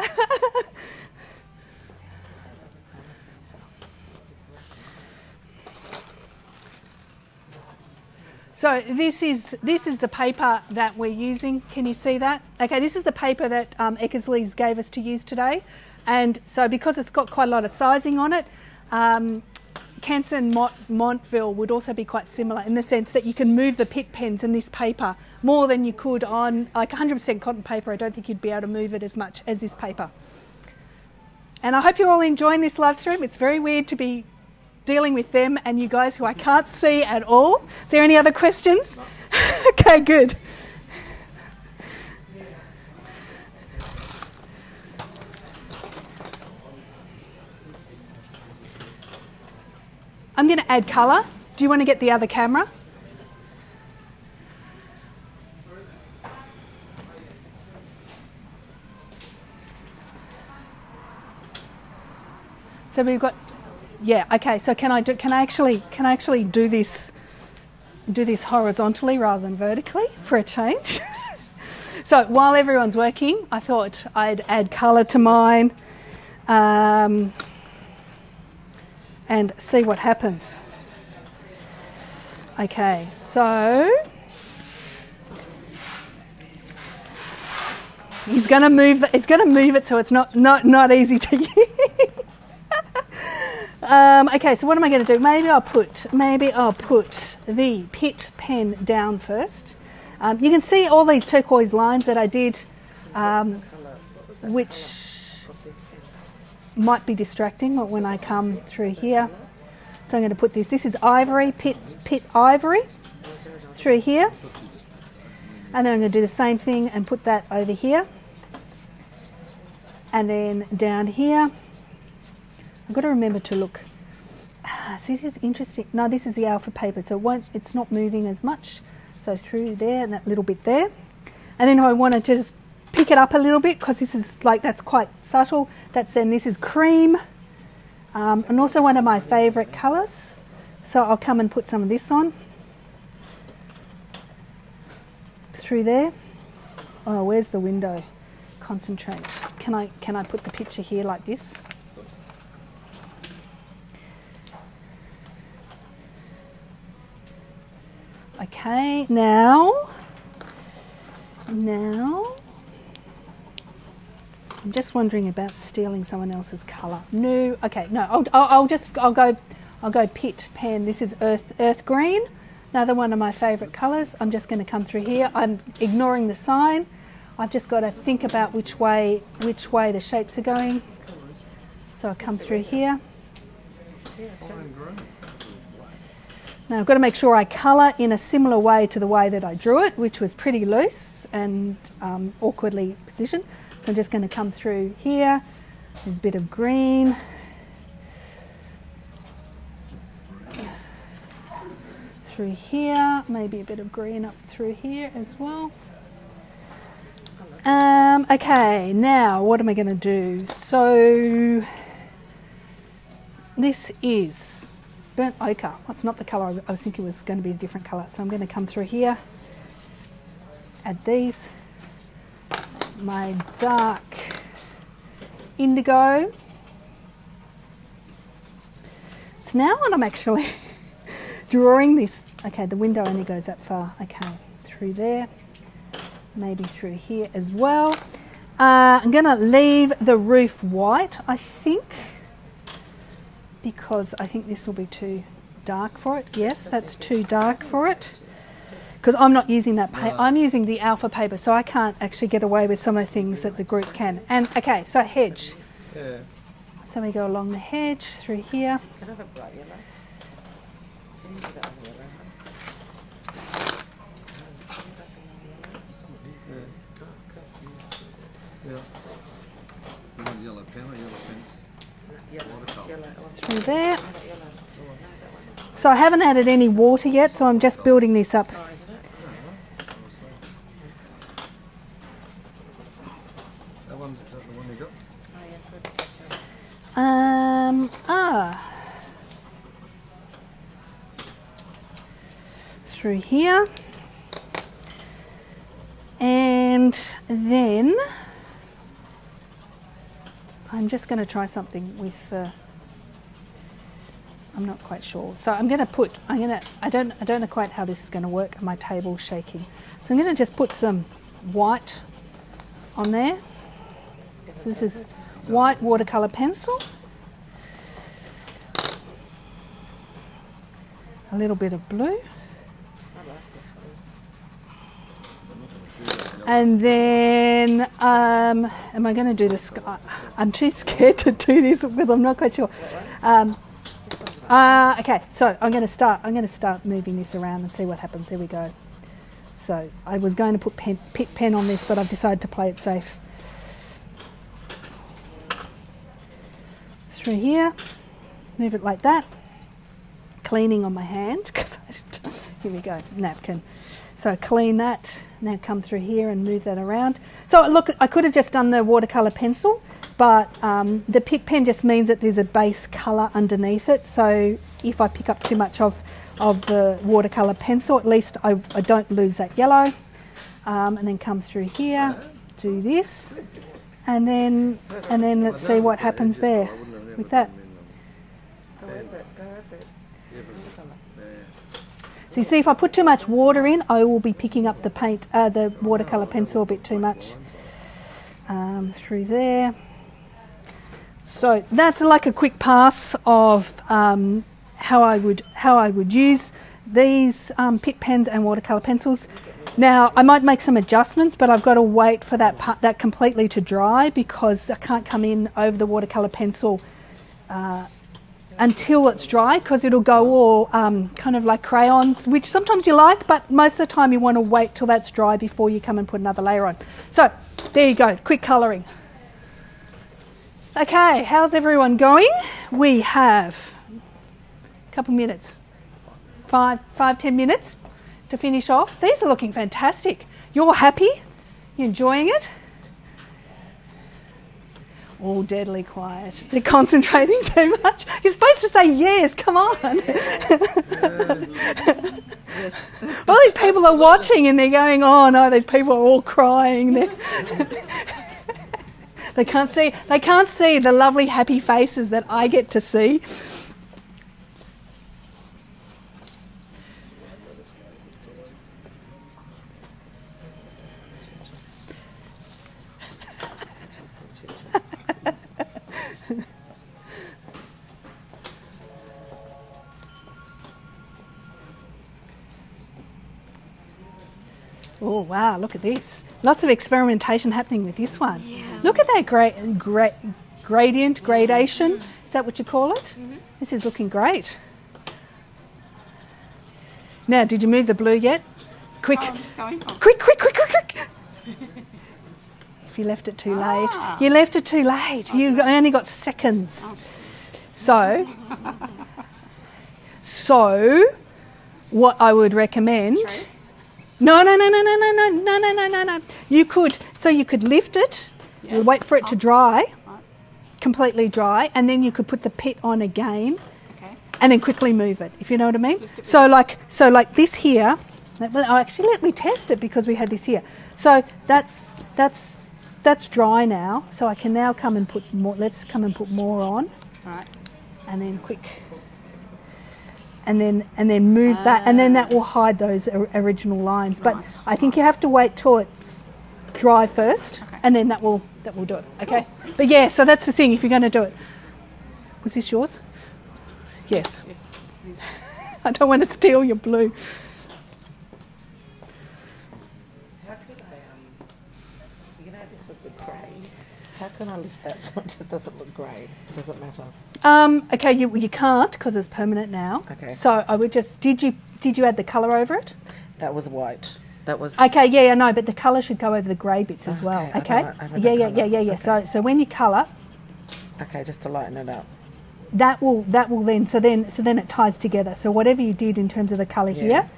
So this is the paper that we're using. Can you see that? Okay, this is the paper that Eckersley's gave us to use today. And so because it's got quite a lot of sizing on it, Canson Montville would also be quite similar in the sense that you can move the pit pens in this paper more than you could on like 100% cotton paper. I don't think you'd be able to move it as much as this paper. And I hope you're all enjoying this live stream. It's very weird to be dealing with them and you guys who I can't see at all. Are there any other questions? Okay, good. I'm going to add colour. Do you want to get the other camera? So we've got, yeah, okay. So can I actually do this horizontally rather than vertically for a change? So while everyone's working, I thought I'd add colour to mine. And see what happens. Okay, so he's going to move. It's going to move it so it's not easy to use. Okay, so what am I going to do? Maybe I'll put the pit pen down first. You can see all these turquoise lines that I did, which might be distracting when I come through here. So I'm going to put this is ivory, pit ivory through here. And then I'm going to do the same thing and put that over here. And then down here, I've got to remember to look. So this is interesting. No, this is the alpha paper, so it's not moving as much. So through there and that little bit there. And then I want to just pick it up a little bit because this is that's quite subtle. This is cream, and also one of my favourite colours. So I'll come and put some of this on through there. Oh, where's the window? Concentrate. Can I put the picture here like this? Okay, now. I'm just wondering about stealing someone else's colour. No, okay, no. I'll go pit pen. This is earth green. Another one of my favourite colours. I'm just going to come through here. I'm ignoring the sign. I've just got to think about which way the shapes are going. So I'll come through here. Now I've got to make sure I colour in a similar way to the way that I drew it, which was pretty loose and awkwardly positioned. So I'm just going to come through here. There's a bit of green. Through here, maybe a bit of green up through here as well. Okay, now what am I going to do? So this is burnt ochre. That's not the colour I was thinking was going to be a different colour. So I'm going to come through here, add these. My dark indigo. It's now when I'm actually drawing this. Okay, the window only goes that far. Okay, through there, maybe through here as well. I'm going to leave the roof white, I think. because I think this will be too dark for it. Yes, that's too dark for it. Because I'm not using that paper, I'm using the alpha paper, so I can't actually get away with some of the things that the group can. And okay, so hedge. Yeah. So we go along the hedge through here. Can I have a bright yellow? Can you do that on yellow? Yeah. You want yellow pen or yellow pens? Through there. So I haven't added any water yet, so I'm just building this up. That one's, is that the one you got? Through here. And then I'm just going to try something with I'm not quite sure. So I don't know quite how this is going to work. My table's shaking. So I'm going to just put some white on there. So this is white watercolor pencil. A little bit of blue. And then, am I going to do the sky? I'm too scared to do this because I'm not quite sure. Okay, so I'm going to start moving this around and see what happens. There we go. So I was going to put pit pen on this, but I've decided to play it safe. Through here, move it like that. Cleaning on my hand, because here we go, napkin. So clean that, now come through here and move that around. So look, I could have just done the watercolour pencil, but the pit pen just means that there's a base colour underneath it. So if I pick up too much of the watercolour pencil, at least I don't lose that yellow. And then come through here, do this, and then let's see what happens there with that. So you see, if I put too much water in, I will be picking up the watercolour pencil a bit too much. Through there. So that's like a quick pass of how I would use these pit pens and watercolour pencils. Now I might make some adjustments, but I've got to wait for that completely to dry, because I can't come in over the watercolour pencil until it's dry, because it'll go all kind of like crayons, which sometimes you like, but most of the time you want to wait till that's dry before you come and put another layer on. So there you go, quick colouring. Okay, how's everyone going? We have a couple minutes, 5-10 minutes to finish off. These are looking fantastic. You're happy? You enjoying it? All deadly quiet. They're concentrating too much. You're supposed to say yes, come on. Yes. All these people are watching and they're going, oh no, these people are all crying. They can't see the lovely happy faces that I get to see. Oh wow, look at this. Lots of experimentation happening with this one. Yeah. Look at that gradation. Is that what you call it? Mm-hmm. This is looking great. Now, did you move the blue yet? Quick. Oh, I'm just going. Oh. Quick. If you left it too late. You left it too late. Okay. You only got seconds. Oh. So, what I would recommend... True. No. You could lift it, yes. Wait for it to dry, completely dry, and then you could put the pit on again, okay. And then quickly move it, if you know what I mean. So like this here. Actually, let me test it, because we had this here. So that's dry now. So I can now come and put more. Let's come and put more on. Right. And then quick. And then move that, and then that will hide those original lines. But I think you have to wait till it's dry first, okay. And then that will do it. Okay. Cool. But yeah, so that's the thing. If you're going to do it, was this yours? Yes. Yes, please. I don't want to steal your blue. How could I, you know, this was the grey. How can I lift that so it just doesn't look grey? Does it matter? Okay, you can't because it's permanent now. Okay. So I would just, did you add the colour over it? That was white. That was... Okay, yeah, I know, but the colour should go over the grey bits as well. Okay, Okay. I don't know Yeah. colour. So when you colour, Okay, just to lighten it up. that will then so then it ties together. So whatever you did in terms of the colour here,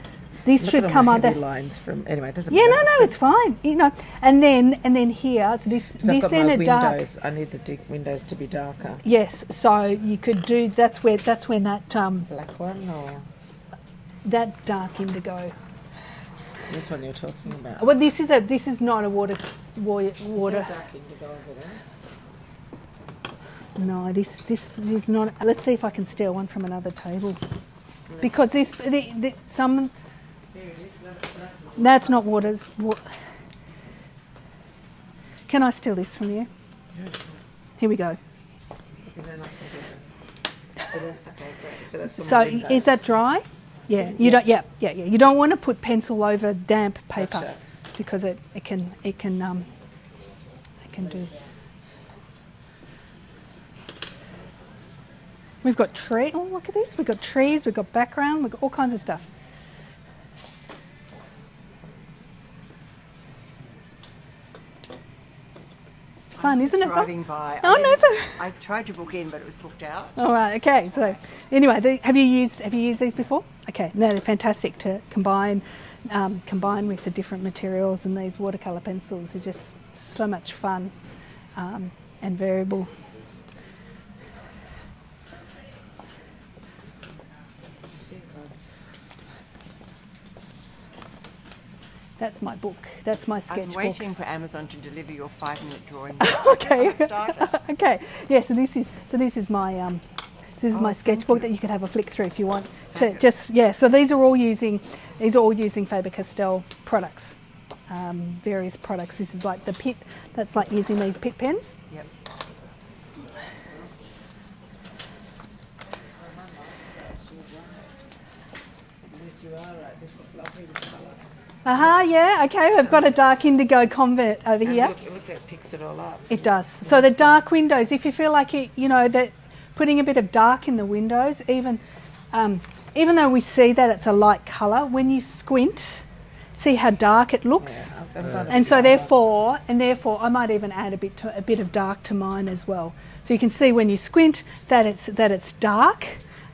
this Look should at all come my either. heavy lines from... Anyway, it doesn't Yeah, matter. no, it's fine. You know, and then here, so this So I've got in my a dark. windows. I need the windows to be darker. Yes, so you could do. That's when that Black one or that dark indigo. this one you're talking about? Well, this is not a water. Is there Water. a dark indigo over there? No, this is not. Let's see if I can steal one from another table, because some. There it is. That's not waters. Can I steal this from you? Yeah. Here we go. And then I can do it. So then, okay, great. So that's for So my windows. is that dry? Yeah. You don't. Yeah. You don't want to put pencil over damp paper Gotcha. because it can do. We've got tree. Oh, look at this. We've got trees. We've got background. We've got all kinds of stuff. Fun, I'm isn't just it? driving by. Oh, no, it's I tried to book in, but it was booked out. All right. Okay. So, anyway, have you used these before? Okay. No, they're fantastic to combine with the different materials, and these watercolor pencils are just so much fun and variable. That's my book. That's my I'm sketchbook. waiting for Amazon to deliver your 5-minute drawing. Okay. Starter. Okay. Yeah. So this is my my sketchbook that you could have a flick through if you want to. Just So these are all using Faber-Castell products, various products. This is like the Pitt. That's like using these Pitt pens. Yep. Yes, you are right. This is lovely, this colour. Yeah. Okay. We've got a dark indigo convert over And here. look, it picks it all up. It does. So the dark windows, if you feel like that putting a bit of dark in the windows, even though we see that it's a light colour, when you squint, see how dark it looks. Yeah, And so therefore, I might even add a bit of dark to mine as well. So you can see when you squint that it's dark,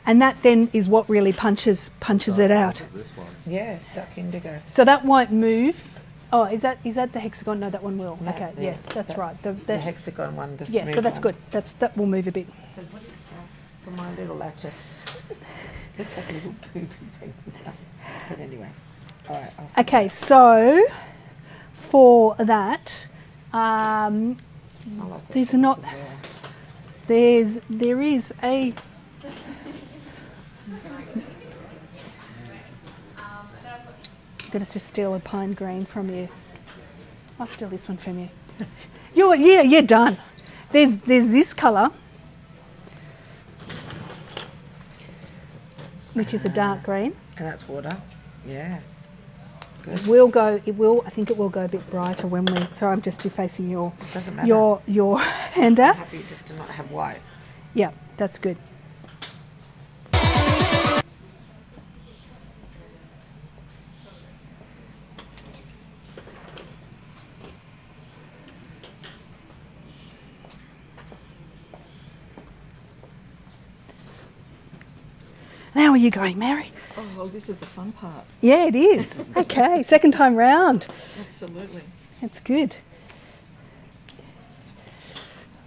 and that then is what really punches it out. This one. Yeah, dark indigo. So that won't move. Oh, is that the hexagon? No, that one will. No, Okay, yeah, yes, that's right. The hexagon one. The Yeah, so smooth that's one. good. That will move a bit. So what for my little lattice. Looks like little poopies hanging down. But anyway, all right. Okay, so for that, I like these those are not. as well. There is a. I'm going to just steal a pine green from you. I'll steal this one from you. You're done. There's this colour, which is a dark green. And that's water. Yeah. Good. I think it will go a bit brighter when we. Sorry, I'm just defacing your Doesn't matter. your hand I'm out. happy just to not have white. Yeah, that's good. How are you going, Mary? Oh, well, this is the fun part. Yeah, it is. Okay, second time round. Absolutely. It's good.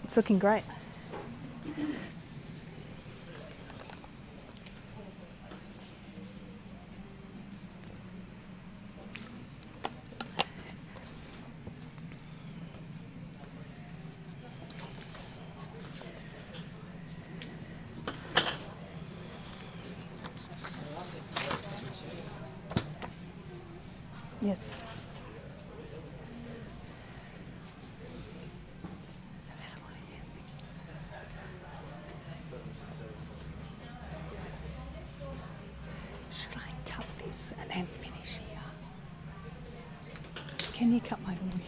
It's looking great. Yes. then finish here. Can you cut my audio?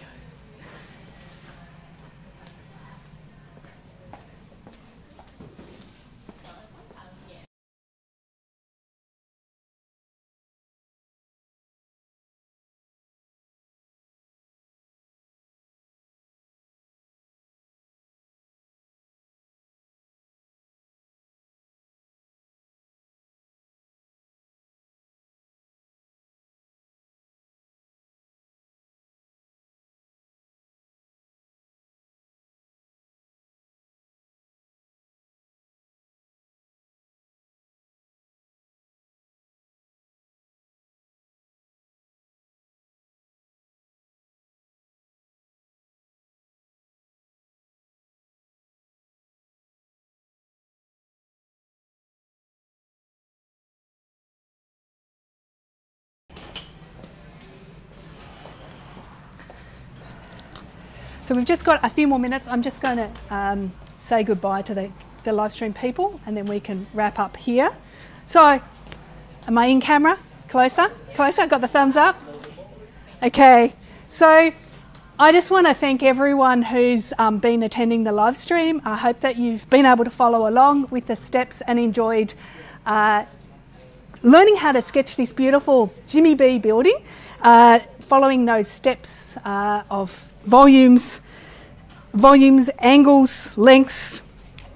So we've just got a few more minutes. I'm just going to say goodbye to the live stream people, and then we can wrap up here. So, am I in camera? Closer? Closer? Got the thumbs up? Okay. So, I just want to thank everyone who's been attending the live stream. I hope that you've been able to follow along with the steps and enjoyed learning how to sketch this beautiful Jimmy B building, following those steps of volumes, angles, lengths,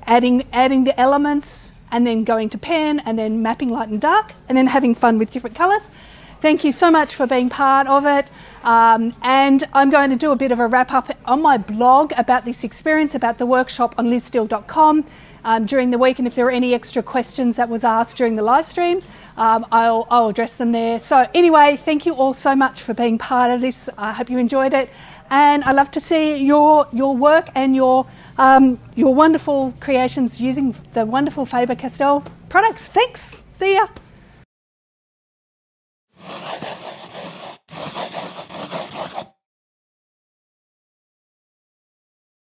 adding the elements, and then going to pen, and then mapping light and dark, and then having fun with different colours. Thank you so much for being part of it. And I'm going to do a bit of a wrap up on my blog about this experience, about the workshop on lizsteele.com during the week. And if there are any extra questions that was asked during the live stream, I'll address them there. So anyway, thank you all so much for being part of this. I hope you enjoyed it. And I love to see your work and your wonderful creations using the wonderful Faber-Castell products. Thanks. See ya.